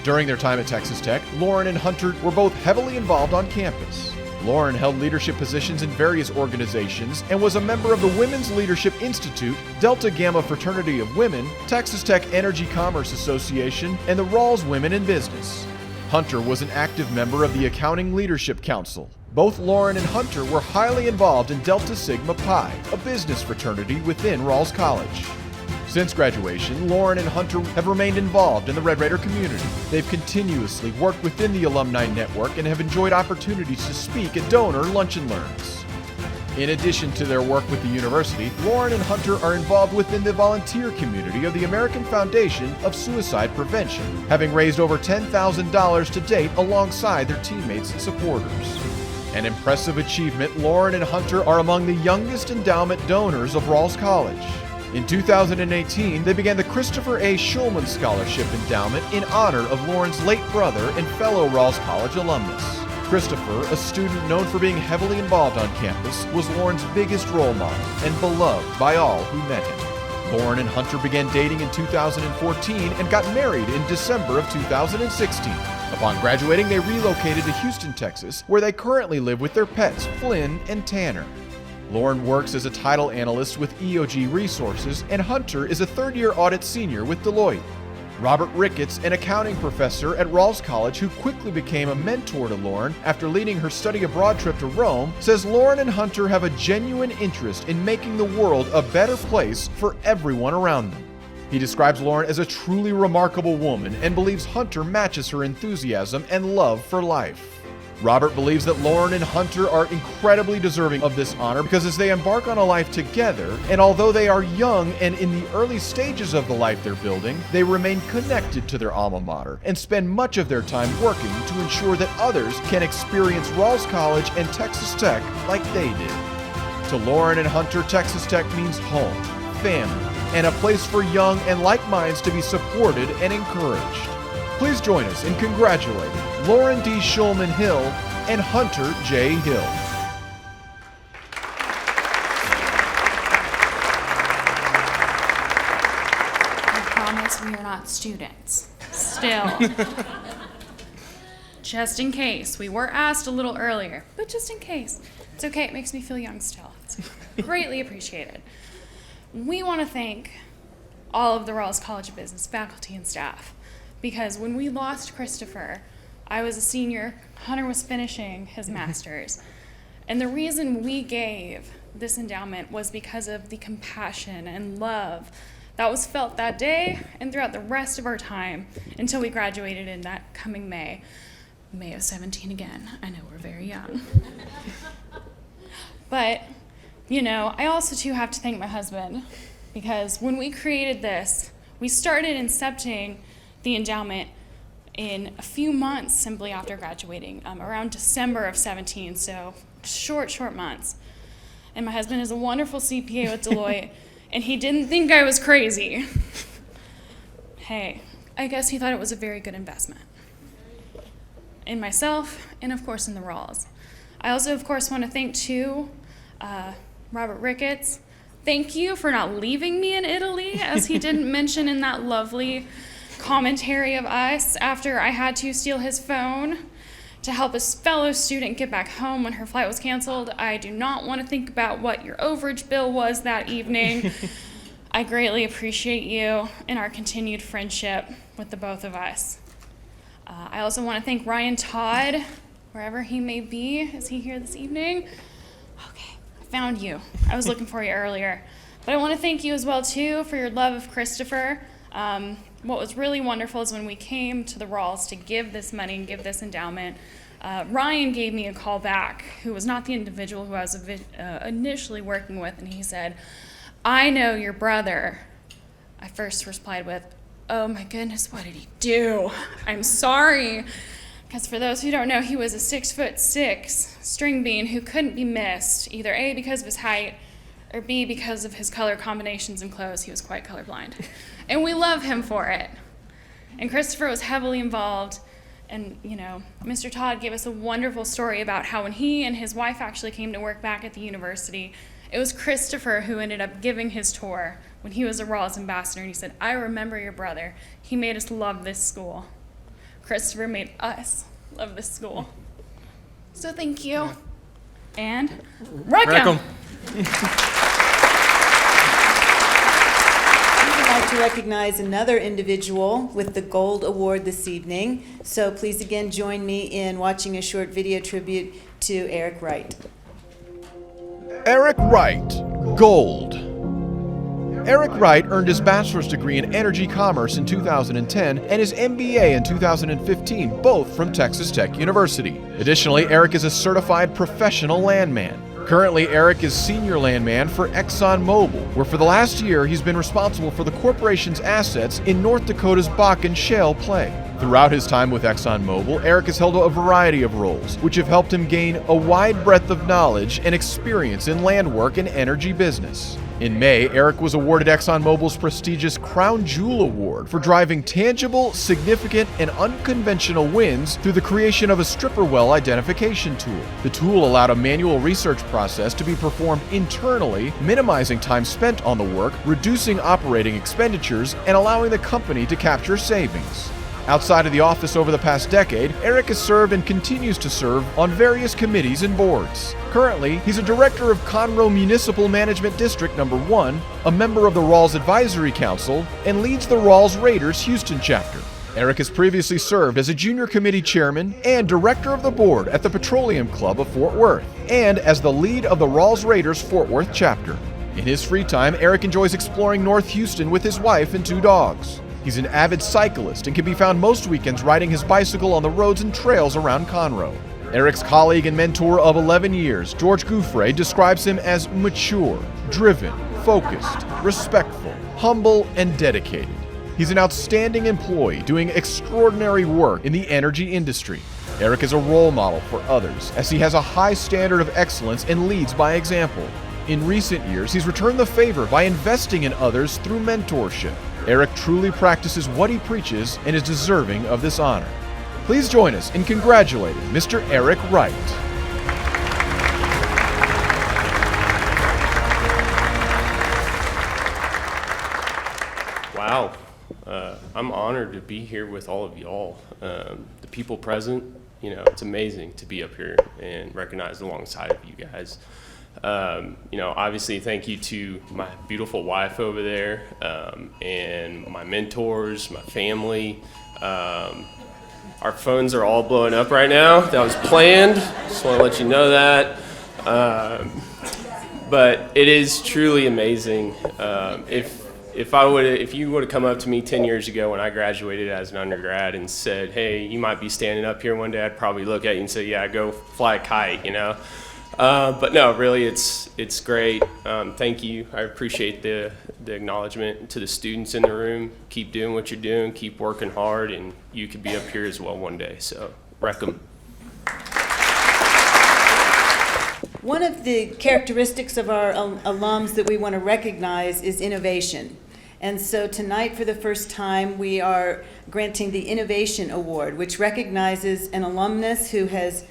During their time at Texas Tech, Lauren and Hunter were both heavily involved on campus. Lauren held leadership positions in various organizations and was a member of the Women's Leadership Institute, Delta Gamma Fraternity of Women, Texas Tech Energy Commerce Association, and the Rawls Women in Business. Hunter was an active member of the Accounting Leadership Council. Both Lauren and Hunter were highly involved in Delta Sigma Pi, a business fraternity within Rawls College. Since graduation, Lauren and Hunter have remained involved in the Red Raider community. They've continuously worked within the alumni network and have enjoyed opportunities to speak at donor lunch and learns. In addition to their work with the university, Lauren and Hunter are involved within the volunteer community of the American Foundation of Suicide Prevention, having raised over $10,000 to date alongside their teammates and supporters. An impressive achievement, Lauren and Hunter are among the youngest endowment donors of Rawls College. In 2018, they began the Christopher A. Shulman Scholarship Endowment in honor of Lauren's late brother and fellow Rawls College alumnus. Christopher, a student known for being heavily involved on campus, was Lauren's biggest role model and beloved by all who met him. Lauren and Hunter began dating in 2014 and got married in December of 2016. Upon graduating, they relocated to Houston, Texas, where they currently live with their pets, Flynn and Tanner. Lauren works as a title analyst with EOG Resources, and Hunter is a third-year audit senior with Deloitte. Robert Ricketts, an accounting professor at Rawls College who quickly became a mentor to Lauren after leading her study abroad trip to Rome, says Lauren and Hunter have a genuine interest in making the world a better place for everyone around them. He describes Lauren as a truly remarkable woman and believes Hunter matches her enthusiasm and love for life. Robert believes that Lauren and Hunter are incredibly deserving of this honor because as they embark on a life together, and although they are young and in the early stages of the life they're building, they remain connected to their alma mater and spend much of their time working to ensure that others can experience Rawls College and Texas Tech like they did. To Lauren and Hunter, Texas Tech means home, family, and a place for young and like minds to be supported and encouraged. Please join us in congratulating Lauren D. Shulman-Hill and Hunter J. Hill. I promise we are not students. Still. Just in case. We were asked a little earlier, but just in case. It's okay, it makes me feel young still. It's greatly appreciated. We want to thank all of the Rawls College of Business faculty and staff. Because when we lost Christopher, I was a senior, Hunter was finishing his master's. And the reason we gave this endowment was because of the compassion and love that was felt that day and throughout the rest of our time until we graduated in that coming May. May of 17 again. I know we're very young. But, you know, I also too have to thank my husband because when we created this, we started incepting the endowment in a few months simply after graduating, around December of 17, so short months. And my husband is a wonderful CPA with Deloitte, and he didn't think I was crazy. Hey, I guess he thought it was a very good investment. In myself, and of course in the Rawls. I also, of course, want to thank too, Robert Ricketts. Thank you for not leaving me in Italy, as he didn't mention in that lovely commentary of us after I had to steal his phone to help a fellow student get back home when her flight was canceled. I do not want to think about what your overage bill was that evening. I greatly appreciate you and our continued friendship with the both of us. I also want to thank Ryan Todd, wherever he may be. Is he here this evening? Okay, I found you. I was looking for you earlier. But I want to thank you as well, too, for your love of Christopher. What was really wonderful is when we came to the Rawls to give this money and give this endowment, Ryan gave me a call back, who was not the individual who I was initially working with, and he said, "I know your brother." I first replied with, "Oh my goodness, what did he do? I'm sorry." Because for those who don't know, he was a 6'6" string bean who couldn't be missed, either A, because of his height, or B, because of his color combinations in clothes. He was quite colorblind. And we love him for it. And Christopher was heavily involved, And, Mr. Todd gave us a wonderful story about how when he and his wife actually came to work back at the university, it was Christopher who ended up giving his tour when he was a Rawls ambassador. And he said, I remember your brother. He made us love this school. Christopher made us love this school. So thank you. And wreck 'em. I'd like to recognize another individual with the G.O.L.D award this evening. So please again join me in watching a short video tribute to Eric Wright. Eric Wright, G.O.L.D. Eric Wright earned his bachelor's degree in energy commerce in 2010 and his MBA in 2015, both from Texas Tech University. Additionally, Eric is a certified professional landman. Currently, Eric is senior landman for ExxonMobil, where for the last year he's been responsible for the corporation's assets in North Dakota's Bakken shale play. Throughout his time with ExxonMobil, Eric has held a variety of roles, which have helped him gain a wide breadth of knowledge and experience in land work and energy business. In May, Eric was awarded ExxonMobil's prestigious Crown Jewel Award for driving tangible, significant, and unconventional wins through the creation of a stripper well identification tool. The tool allowed a manual research process to be performed internally, minimizing time spent on the work, reducing operating expenditures, and allowing the company to capture savings. Outside of the office over the past decade, Eric has served and continues to serve on various committees and boards. Currently, he's a director of Conroe Municipal Management District No. 1, a member of the Rawls Advisory Council, and leads the Rawls Raiders Houston chapter. Eric has previously served as a junior committee chairman and director of the board at the Petroleum Club of Fort Worth, and as the lead of the Rawls Raiders Fort Worth chapter. In his free time, Eric enjoys exploring North Houston with his wife and 2 dogs. He's an avid cyclist and can be found most weekends riding his bicycle on the roads and trails around Conroe. Eric's colleague and mentor of 11 years, George Gouffre, describes him as mature, driven, focused, respectful, humble, and dedicated. He's an outstanding employee doing extraordinary work in the energy industry. Eric is a role model for others, as he has a high standard of excellence and leads by example. In recent years, he's returned the favor by investing in others through mentorship. Eric truly practices what he preaches and is deserving of this honor. Please join us in congratulating Mr. Eric Wright. Wow. I'm honored to be here with all of y'all. The people present, it's amazing to be up here and recognized alongside of you guys. Obviously thank you to my beautiful wife over there, and my mentors, my family. Our phones are all blowing up right now. That was planned. Just want to let you know that. But it is truly amazing. If you would have come up to me 10 years ago when I graduated as an undergrad and said, hey, you might be standing up here one day, I'd probably look at you and say, yeah, go fly a kite, But no, really, it's great. Thank you. I appreciate the acknowledgement to the students in the room. Keep doing what you're doing. Keep working hard, and you could be up here as well one day. So, wreck 'em. One of the characteristics of our alums that we want to recognize is innovation. And so tonight, for the first time, we are granting the Innovation Award, which recognizes an alumnus who has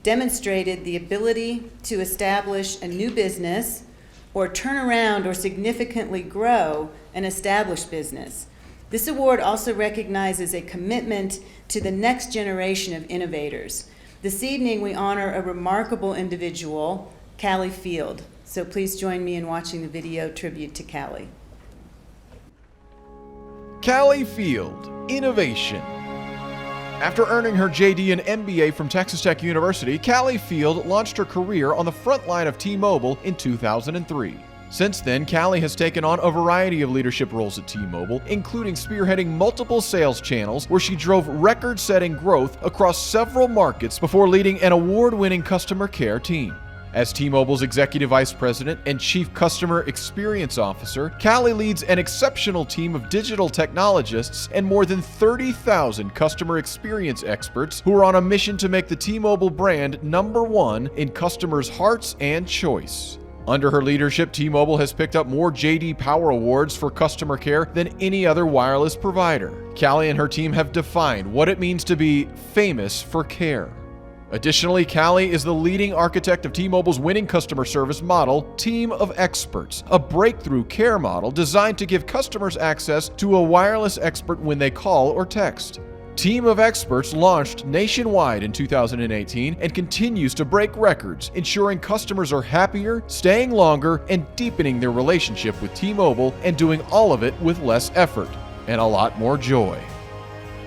demonstrated the ability to establish a new business or turn around or significantly grow an established business. This award also recognizes a commitment to the next generation of innovators. This evening, we honor a remarkable individual, Cali Field. So please join me in watching the video tribute to Cali. Cali Field, Innovation. After earning her JD and MBA from Texas Tech University, Cali Field launched her career on the front line of T-Mobile in 2003. Since then, Cali has taken on a variety of leadership roles at T-Mobile, including spearheading multiple sales channels where she drove record-setting growth across several markets before leading an award-winning customer care team. As T-Mobile's Executive Vice President and Chief Customer Experience Officer, Cali leads an exceptional team of digital technologists and more than 30,000 customer experience experts who are on a mission to make the T-Mobile brand #1 in customers' hearts and choice. Under her leadership, T-Mobile has picked up more J.D. Power Awards for customer care than any other wireless provider. Cali and her team have defined what it means to be famous for care. Additionally, Cali is the leading architect of T-Mobile's winning customer service model, Team of Experts, a breakthrough care model designed to give customers access to a wireless expert when they call or text. Team of Experts launched nationwide in 2018 and continues to break records, ensuring customers are happier, staying longer, and deepening their relationship with T-Mobile, and doing all of it with less effort and a lot more joy.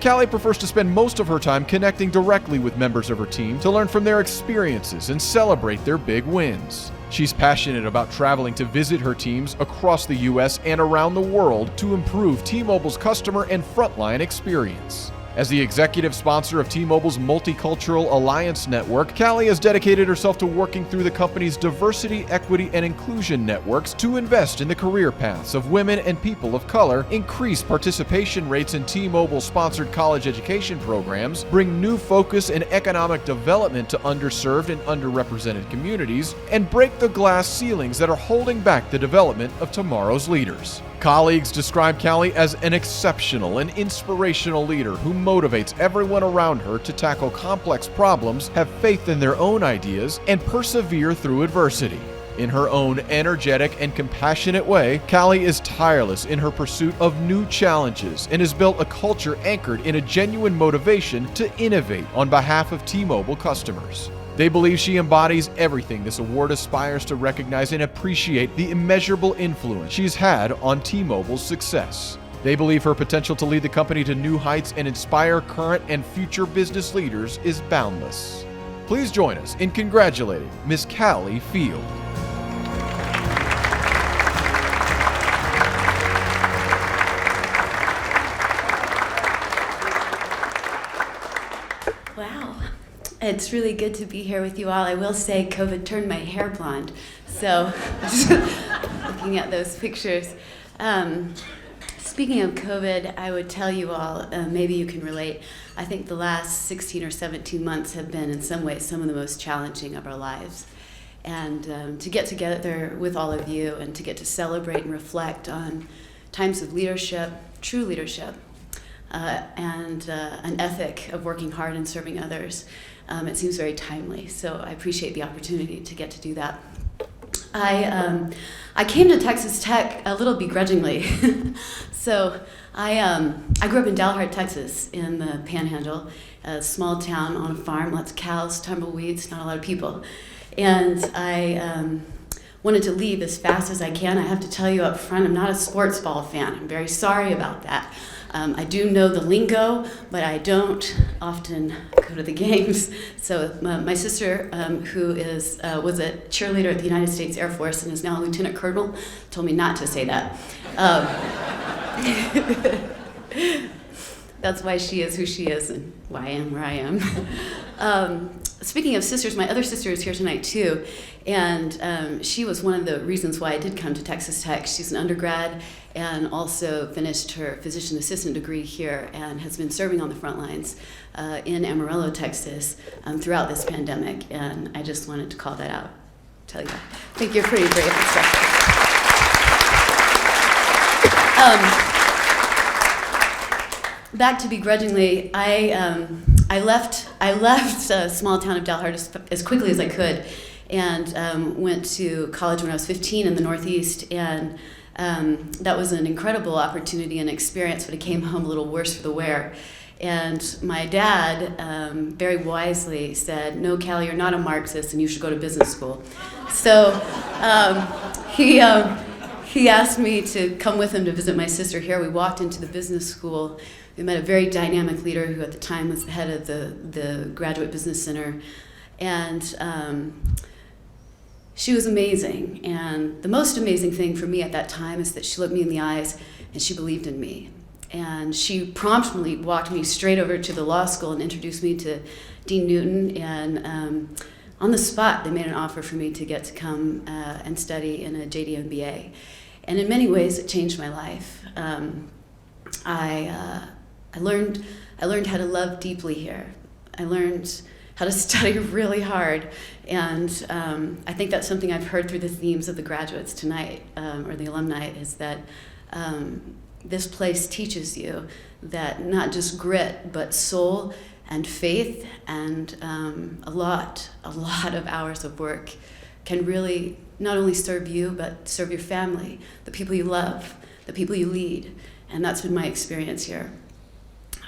Cali prefers to spend most of her time connecting directly with members of her team to learn from their experiences and celebrate their big wins. She's passionate about traveling to visit her teams across the U.S. and around the world to improve T-Mobile's customer and frontline experience. As the executive sponsor of T-Mobile's Multicultural Alliance Network, Cali has dedicated herself to working through the company's diversity, equity, and inclusion networks to invest in the career paths of women and people of color, increase participation rates in T-Mobile-sponsored college education programs, bring new focus and economic development to underserved and underrepresented communities, and break the glass ceilings that are holding back the development of tomorrow's leaders. Colleagues describe Cali as an exceptional and inspirational leader who motivates everyone around her to tackle complex problems, have faith in their own ideas, and persevere through adversity. In her own energetic and compassionate way, Cali is tireless in her pursuit of new challenges and has built a culture anchored in a genuine motivation to innovate on behalf of T-Mobile customers. They believe she embodies everything this award aspires to recognize and appreciate the immeasurable influence she's had on T-Mobile's success. They believe her potential to lead the company to new heights and inspire current and future business leaders is boundless. Please join us in congratulating Ms. Cali Field. Wow. It's really good to be here with you all. I will say COVID turned my hair blonde, so looking at those pictures. Speaking of COVID, I would tell you all, maybe you can relate, I think the last 16 or 17 months have been in some ways some of the most challenging of our lives. And to get together with all of you and to get to celebrate and reflect on times of leadership, true leadership, and an ethic of working hard and serving others, it seems very timely. So I appreciate the opportunity to get to do that. I came to Texas Tech a little begrudgingly. So I grew up in Dalhart, Texas, in the Panhandle, a small town on a farm, lots of cows, tumbleweeds, not a lot of people. And I wanted to leave as fast as I can. I have to tell you up front, I'm not a sports ball fan. I'm very sorry about that. I do know the lingo, but I don't often go to the games. So my sister, who was a cheerleader at the United States Air Force and is now a lieutenant colonel, told me not to say that. That's why she is who she is and why I am where I am. Speaking of sisters, my other sister is here tonight too, and she was one of the reasons why I did come to Texas Tech. She's an undergrad and also finished her physician assistant degree here and has been serving on the front lines in Amarillo, Texas throughout this pandemic, and I just wanted to call that out, tell you that. I think you're pretty brave and stuff. Back to begrudgingly, I left a small town of Dalhart as quickly as I could, and went to college when I was 15 in the Northeast, and that was an incredible opportunity and experience, but it came home a little worse for the wear. And my dad very wisely said, "No, Cali, you're not a Marxist, and you should go to business school." So he asked me to come with him to visit my sister here. We walked into the business school. We met a very dynamic leader who at the time was the head of the Graduate Business Center. And she was amazing. And the most amazing thing for me at that time is that she looked me in the eyes and she believed in me. And she promptly walked me straight over to the law school and introduced me to Dean Newton. And on the spot, they made an offer for me to get to come and study in a J.D. MBA. And in many ways, it changed my life. I learned how to love deeply here. I learned how to study really hard. And I think that's something I've heard through the themes of the graduates tonight, or the alumni, is that this place teaches you that not just grit, but soul and faith and a lot of hours of work can really not only serve you, but serve your family, the people you love, the people you lead. And that's been my experience here.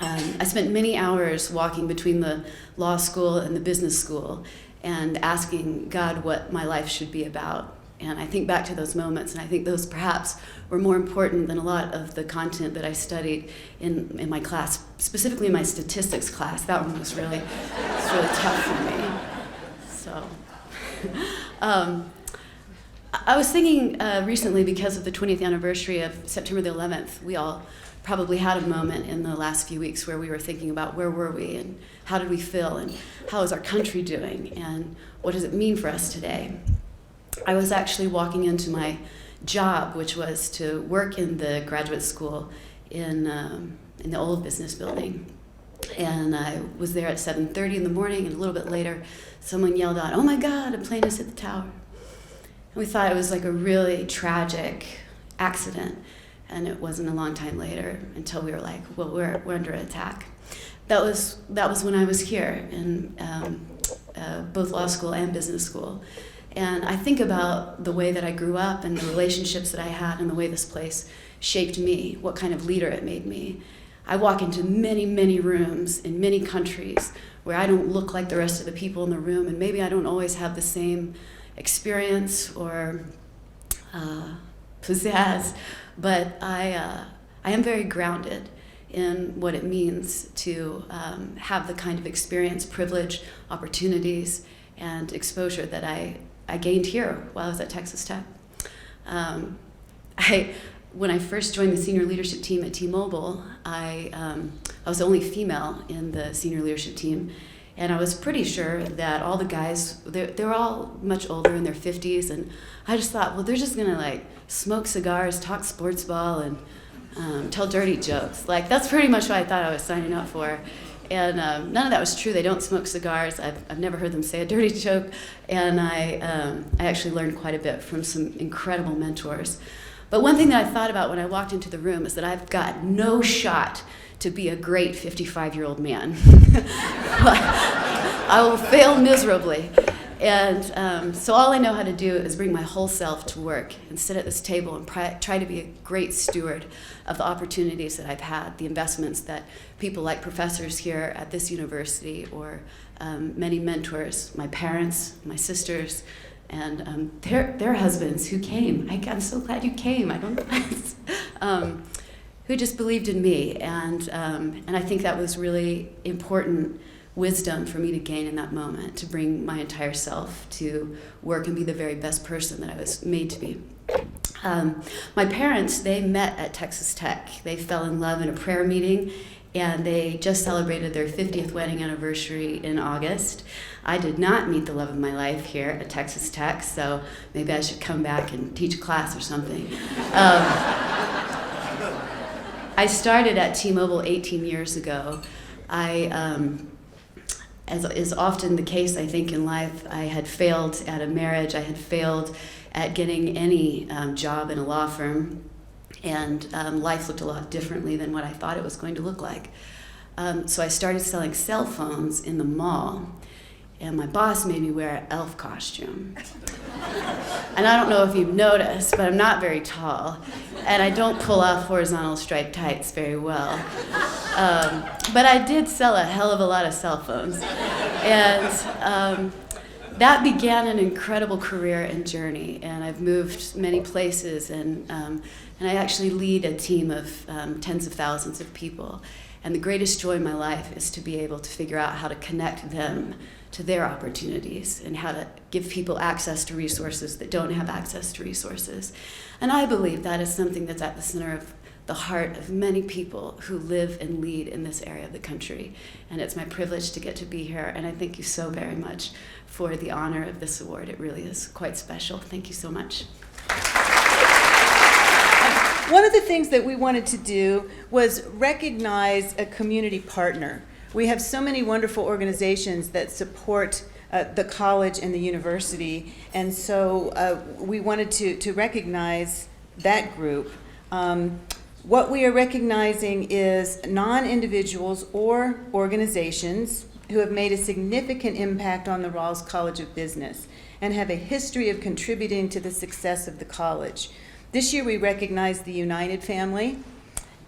I spent many hours walking between the law school and the business school and asking God what my life should be about. And I think back to those moments, and I think those perhaps were more important than a lot of the content that I studied in my class, specifically in my statistics class. That one was really tough for me. So, I was thinking recently, because of the 20th anniversary of September the 11th, we all probably had a moment in the last few weeks where we were thinking about where were we and how did we feel and how is our country doing and what does it mean for us today. I was actually walking into my job, which was to work in the graduate school in the old business building. And I was there at 7:30 in the morning, and a little bit later, someone yelled out, "Oh my God, a plane has hit the tower." And we thought it was like a really tragic accident. And it wasn't a long time later until we were like, well, we're under attack. That was when I was here in both law school and business school. And I think about the way that I grew up and the relationships that I had and the way this place shaped me, what kind of leader it made me. I walk into many, many rooms in many countries where I don't look like the rest of the people in the room, and maybe I don't always have the same experience or pizzazz, but I am very grounded in what it means to have the kind of experience, privilege, opportunities, and exposure that I gained here while I was at Texas Tech. When I first joined the senior leadership team at T-Mobile, I was the only female in the senior leadership team, and I was pretty sure that all the guys, they're all much older, in their 50s, and I just thought, well, they're just gonna like smoke cigars, talk sports ball, and tell dirty jokes. Like, that's pretty much what I thought I was signing up for. And none of that was true. They don't smoke cigars. I've never heard them say a dirty joke. And I actually learned quite a bit from some incredible mentors. But one thing that I thought about when I walked into the room is that I've got no shot to be a great 55-year-old man. I will fail miserably. And so all I know how to do is bring my whole self to work and sit at this table and try to be a great steward of the opportunities that I've had, the investments that people like professors here at this university, or many mentors, my parents, my sisters, and their husbands who came. I'm so glad you came. I don't know. Who just believed in me. And I think that was really important wisdom for me to gain in that moment, to bring my entire self to work and be the very best person that I was made to be. My parents, they met at Texas Tech. They fell in love in a prayer meeting, and they just celebrated their 50th wedding anniversary in August. I did not meet the love of my life here at Texas Tech, so maybe I should come back and teach a class or something. I started at T-Mobile 18 years ago. As is often the case, I think, in life, I had failed at a marriage. I had failed at getting any job in a law firm. And life looked a lot differently than what I thought it was going to look like. So I started selling cell phones in the mall. And my boss made me wear an elf costume. And I don't know if you've noticed, but I'm not very tall. And I don't pull off horizontal striped tights very well. But I did sell a hell of a lot of cell phones. And that began an incredible career and journey. And I've moved many places. And I actually lead a team of tens of thousands of people. And the greatest joy in my life is to be able to figure out how to connect them to their opportunities and how to give people access to resources that don't have access to resources. And I believe that is something that's at the center of the heart of many people who live and lead in this area of the country. And it's my privilege to get to be here, and I thank you so very much for the honor of this award. It really is quite special. Thank you so much. One of the things that we wanted to do was recognize a community partner. We have so many wonderful organizations that support the college and the university, and so we wanted to recognize that group. What we are recognizing is non-individuals or organizations who have made a significant impact on the Rawls College of Business and have a history of contributing to the success of the college. This year we recognize the United family,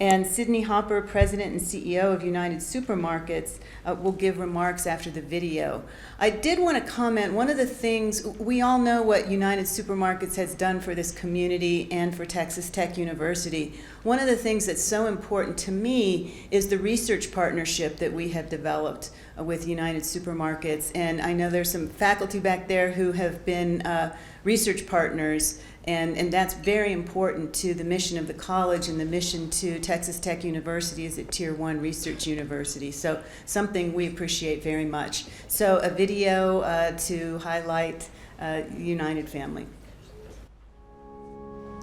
and Sydney Hopper, President and CEO of United Supermarkets, will give remarks after the video. I did want to comment, one of the things, we all know what United Supermarkets has done for this community and for Texas Tech University. One of the things that's so important to me is the research partnership that we have developed with United Supermarkets. And I know there's some faculty back there who have been research partners, and that's very important to the mission of the college and the mission to Texas Tech University as a Tier 1 research university. So something we appreciate very much. So a video to highlight United family.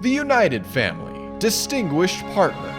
The United family, distinguished partner.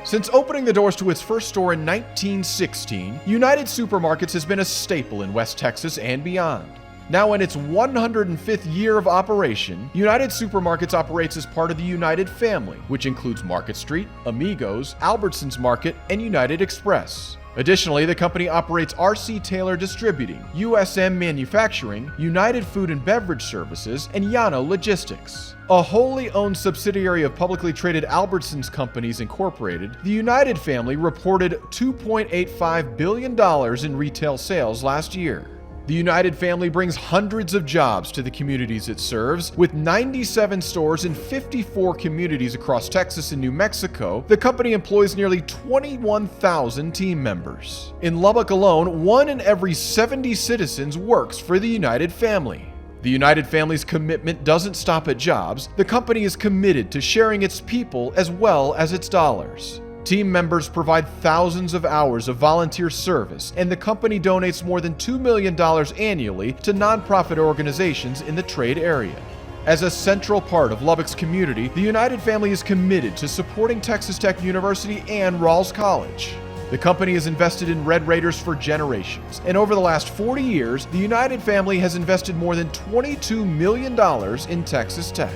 Since opening the doors to its first store in 1916, United Supermarkets has been a staple in West Texas and beyond. Now in its 105th year of operation, United Supermarkets operates as part of the United family, which includes Market Street, Amigos, Albertsons Market, and United Express. Additionally, the company operates R.C. Taylor Distributing, USM Manufacturing, United Food and Beverage Services, and Yano Logistics. A wholly owned subsidiary of publicly traded Albertsons Companies Incorporated, the United family reported $2.85 billion in retail sales last year. The United family brings hundreds of jobs to the communities it serves. With 97 stores in 54 communities across Texas and New Mexico, the company employs nearly 21,000 team members. In Lubbock alone, 1 in every 70 citizens works for the United family. The United family's commitment doesn't stop at jobs. The company is committed to sharing its people as well as its dollars. Team members provide thousands of hours of volunteer service, and the company donates more than $2 million annually to nonprofit organizations in the trade area. As a central part of Lubbock's community, the United family is committed to supporting Texas Tech University and Rawls College. The company has invested in Red Raiders for generations, and over the last 40 years, the United family has invested more than $22 million in Texas Tech.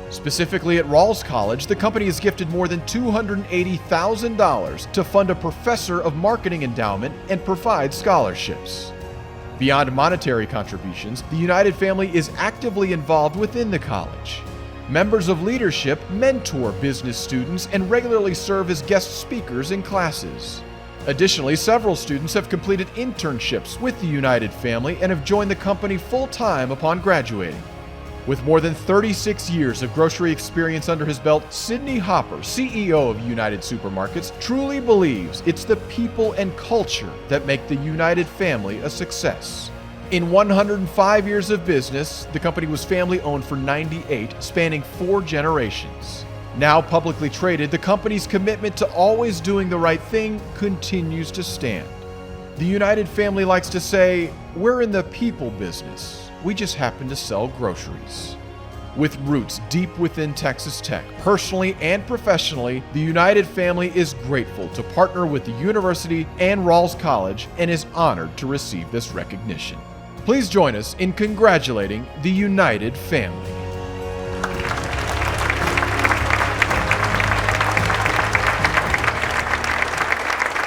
Specifically at Rawls College, the company has gifted more than $280,000 to fund a professor of marketing endowment and provide scholarships. Beyond monetary contributions, the United family is actively involved within the college. Members of leadership mentor business students and regularly serve as guest speakers in classes. Additionally, several students have completed internships with the United family and have joined the company full-time upon graduating. With more than 36 years of grocery experience under his belt, Sydney Hopper, CEO of United Supermarkets, truly believes it's the people and culture that make the United family a success. In 105 years of business, the company was family-owned for 98, spanning 4 generations. Now publicly traded, the company's commitment to always doing the right thing continues to stand. The United family likes to say, "We're in the people business. We just happen to sell groceries." With roots deep within Texas Tech, personally and professionally, the United family is grateful to partner with the university and Rawls College and is honored to receive this recognition. Please join us in congratulating the United family.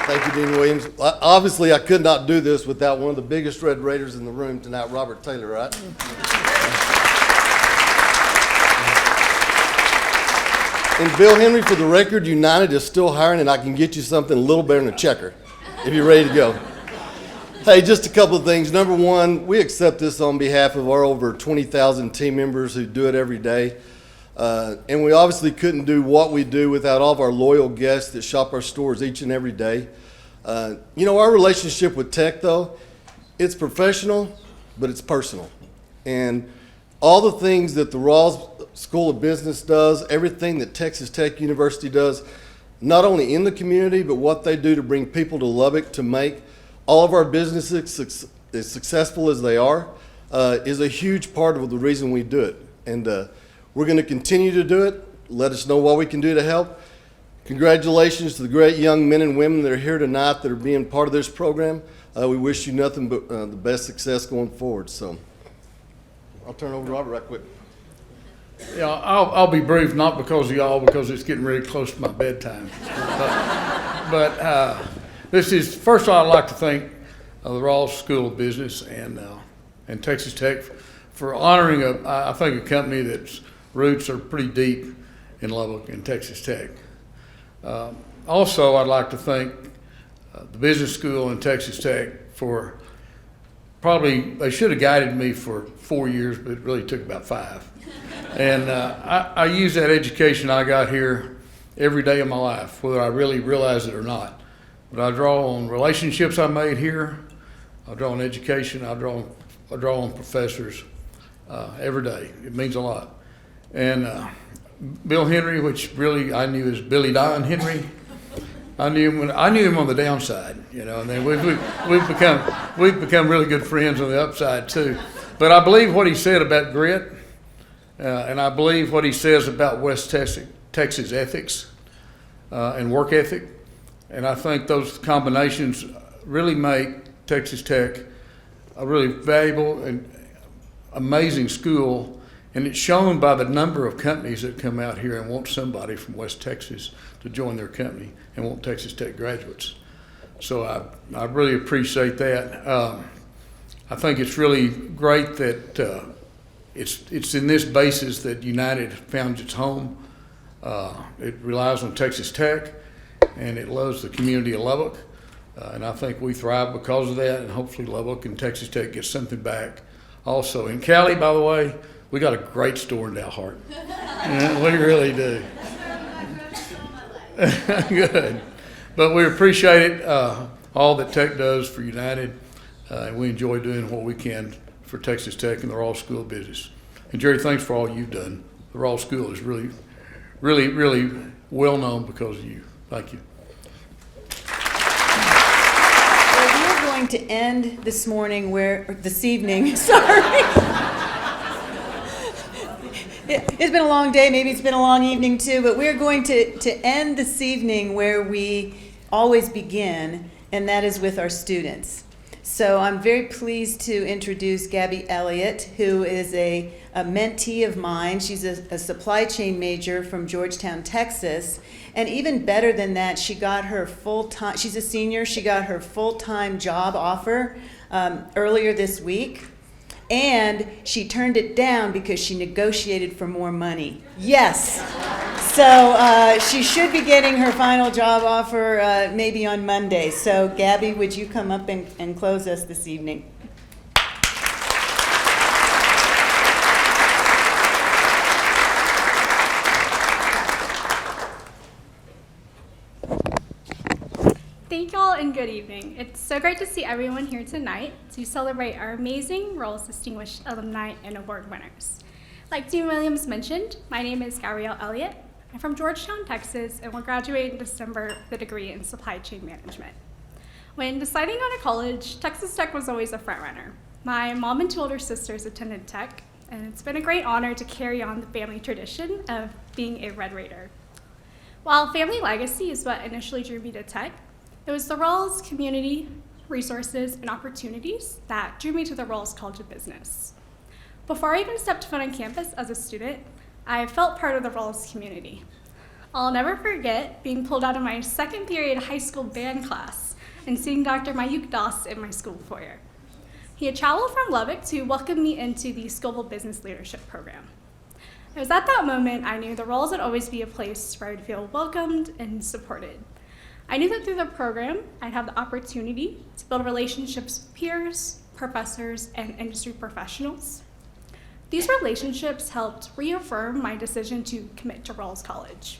Thank you, Dean Williams. Obviously, I could not do this without one of the biggest Red Raiders in the room tonight, Robert Taylor, right? And Bill Henry, for the record, United is still hiring, and I can get you something a little better than a checker if you're ready to go. Hey, just a couple of things. Number one, we accept this on behalf of our over 20,000 team members who do it every day. And we obviously couldn't do what we do without all of our loyal guests that shop our stores each and every day. Our relationship with Tech, though, it's professional, but it's personal. And all the things that the Rawls School of Business does, everything that Texas Tech University does, not only in the community, but what they do to bring people to Lubbock to make all of our businesses as successful as they are, is a huge part of the reason we do it. And we're going to continue to do it. Let us know what we can do to help. Congratulations to the great young men and women that are here tonight that are being part of this program. We wish you nothing but the best success going forward. So I'll turn it over to Robert right quick. Yeah, I'll be brief, not because of y'all, because it's getting really close to my bedtime. But this is, first of all, I'd like to thank the Rawls School of Business and Texas Tech for honoring, I think, a company that's roots are pretty deep in Lubbock and Texas Tech. Also, I'd like to thank the business school and Texas Tech for they should have guided me for 4 years, but it really took about 5. And I use that education I got here every day of my life, whether I really realize it or not. But I draw on relationships I made here. I draw on education. I draw on professors every day. It means a lot. And Bill Henry, which really I knew as Billy Don Henry. I knew him on the downside, and then we've become really good friends on the upside too. But I believe what he said about grit, and I believe what he says about West Texas ethics and work ethic, and I think those combinations really make Texas Tech a really valuable and amazing school. And it's shown by the number of companies that come out here and want somebody from West Texas to join their company and want Texas Tech graduates. So I really appreciate that. I think it's really great that it's in this basis that United found its home. It relies on Texas Tech, and it loves the community of Lubbock. And I think we thrive because of that, and hopefully Lubbock and Texas Tech get something back. Also, in Cali, by the way, we got a great store in Dalhart. We really do. Good. But we appreciate it, all that Tech does for United, and we enjoy doing what we can for Texas Tech and the Rawls School of Business. And Jerry, thanks for all you've done. The Rawls School is really, really, really well known because of you. Thank you. Well, we are going to end this evening, sorry. It's been a long day, maybe it's been a long evening too, but we're going to end this evening where we always begin, and that is with our students. So I'm very pleased to introduce Gabby Elliott, who is a mentee of mine. She's a supply chain major from Georgetown, Texas. And even better than that, she got her full-time, she's a senior, she got her full-time job offer earlier this week. And she turned it down because she negotiated for more money. Yes. So she should be getting her final job offer maybe on Monday. So Gabby, would you come up and close us this evening? Thank y'all and good evening. It's so great to see everyone here tonight to celebrate our amazing Rawls Distinguished Alumni and Award winners. Like Dean Williams mentioned, my name is Gabrielle Elliott. I'm from Georgetown, Texas, and will graduate in December with a degree in supply chain management. When deciding on a college, Texas Tech was always a front runner. My mom and 2 older sisters attended Tech, and it's been a great honor to carry on the family tradition of being a Red Raider. While family legacy is what initially drew me to Tech, it was the Rawls community, resources, and opportunities that drew me to the Rawls College of Business. Before I even stepped foot on campus as a student, I felt part of the Rawls community. I'll never forget being pulled out of my second period high school band class and seeing Dr. Mayuk Das in my school foyer. He had traveled from Lubbock to welcome me into the Global Business Leadership Program. It was at that moment I knew the Rawls would always be a place where I would feel welcomed and supported. I knew that through the program, I'd have the opportunity to build relationships with peers, professors, and industry professionals. These relationships helped reaffirm my decision to commit to Rawls College.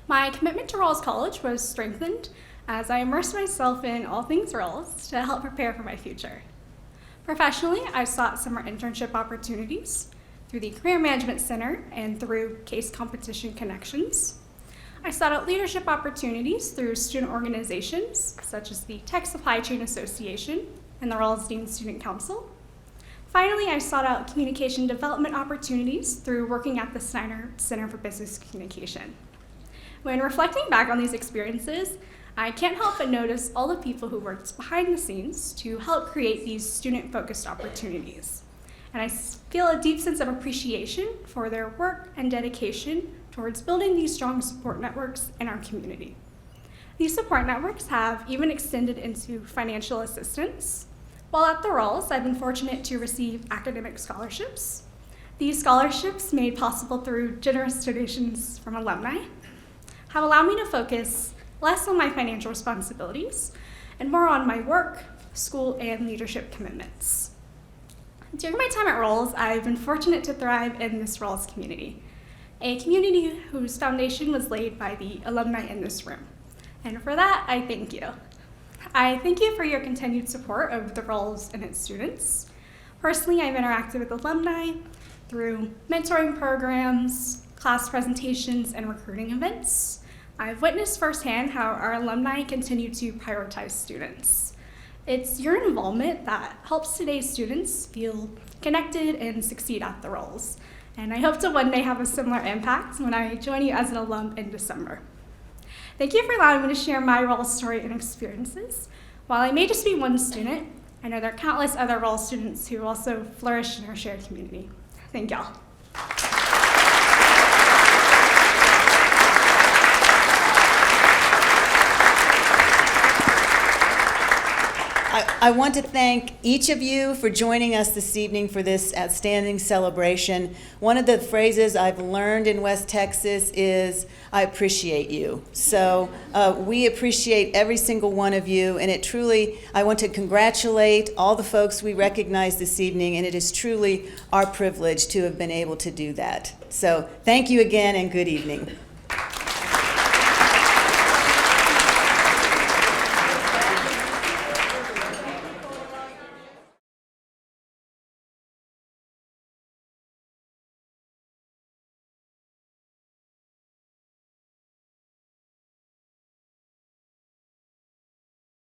My commitment to Rawls College was strengthened as I immersed myself in all things Rawls to help prepare for my future. Professionally, I sought summer internship opportunities through the Career Management Center and through CASE Competition Connections. I sought out leadership opportunities through student organizations, such as the Tech Supply Chain Association and the Rawls Dean Student Council. Finally, I sought out communication development opportunities through working at the Snyder Center for Business Communication. When reflecting back on these experiences, I can't help but notice all the people who worked behind the scenes to help create these student-focused opportunities. And I feel a deep sense of appreciation for their work and dedication towards building these strong support networks in our community. These support networks have even extended into financial assistance. While at the Rawls, I've been fortunate to receive academic scholarships. These scholarships, made possible through generous donations from alumni, have allowed me to focus less on my financial responsibilities and more on my work, school, and leadership commitments. During my time at Rawls, I've been fortunate to thrive in this Rawls community, a community whose foundation was laid by the alumni in this room. And for that, I thank you. I thank you for your continued support of the Rawls and its students. Personally, I've interacted with alumni through mentoring programs, class presentations, and recruiting events. I've witnessed firsthand how our alumni continue to prioritize students. It's your involvement that helps today's students feel connected and succeed at the Rawls. And I hope to one day have a similar impact when I join you as an alum in December. Thank you for allowing me to share my Rawls story and experiences. While I may just be one student, I know there are countless other Rawls students who also flourish in our shared community. Thank y'all. I want to thank each of you for joining us this evening for this outstanding celebration. One of the phrases I've learned in West Texas is, I appreciate you. So we appreciate every single one of you, and it truly, I want to congratulate all the folks we recognize this evening, and it is truly our privilege to have been able to do that. So thank you again, and good evening.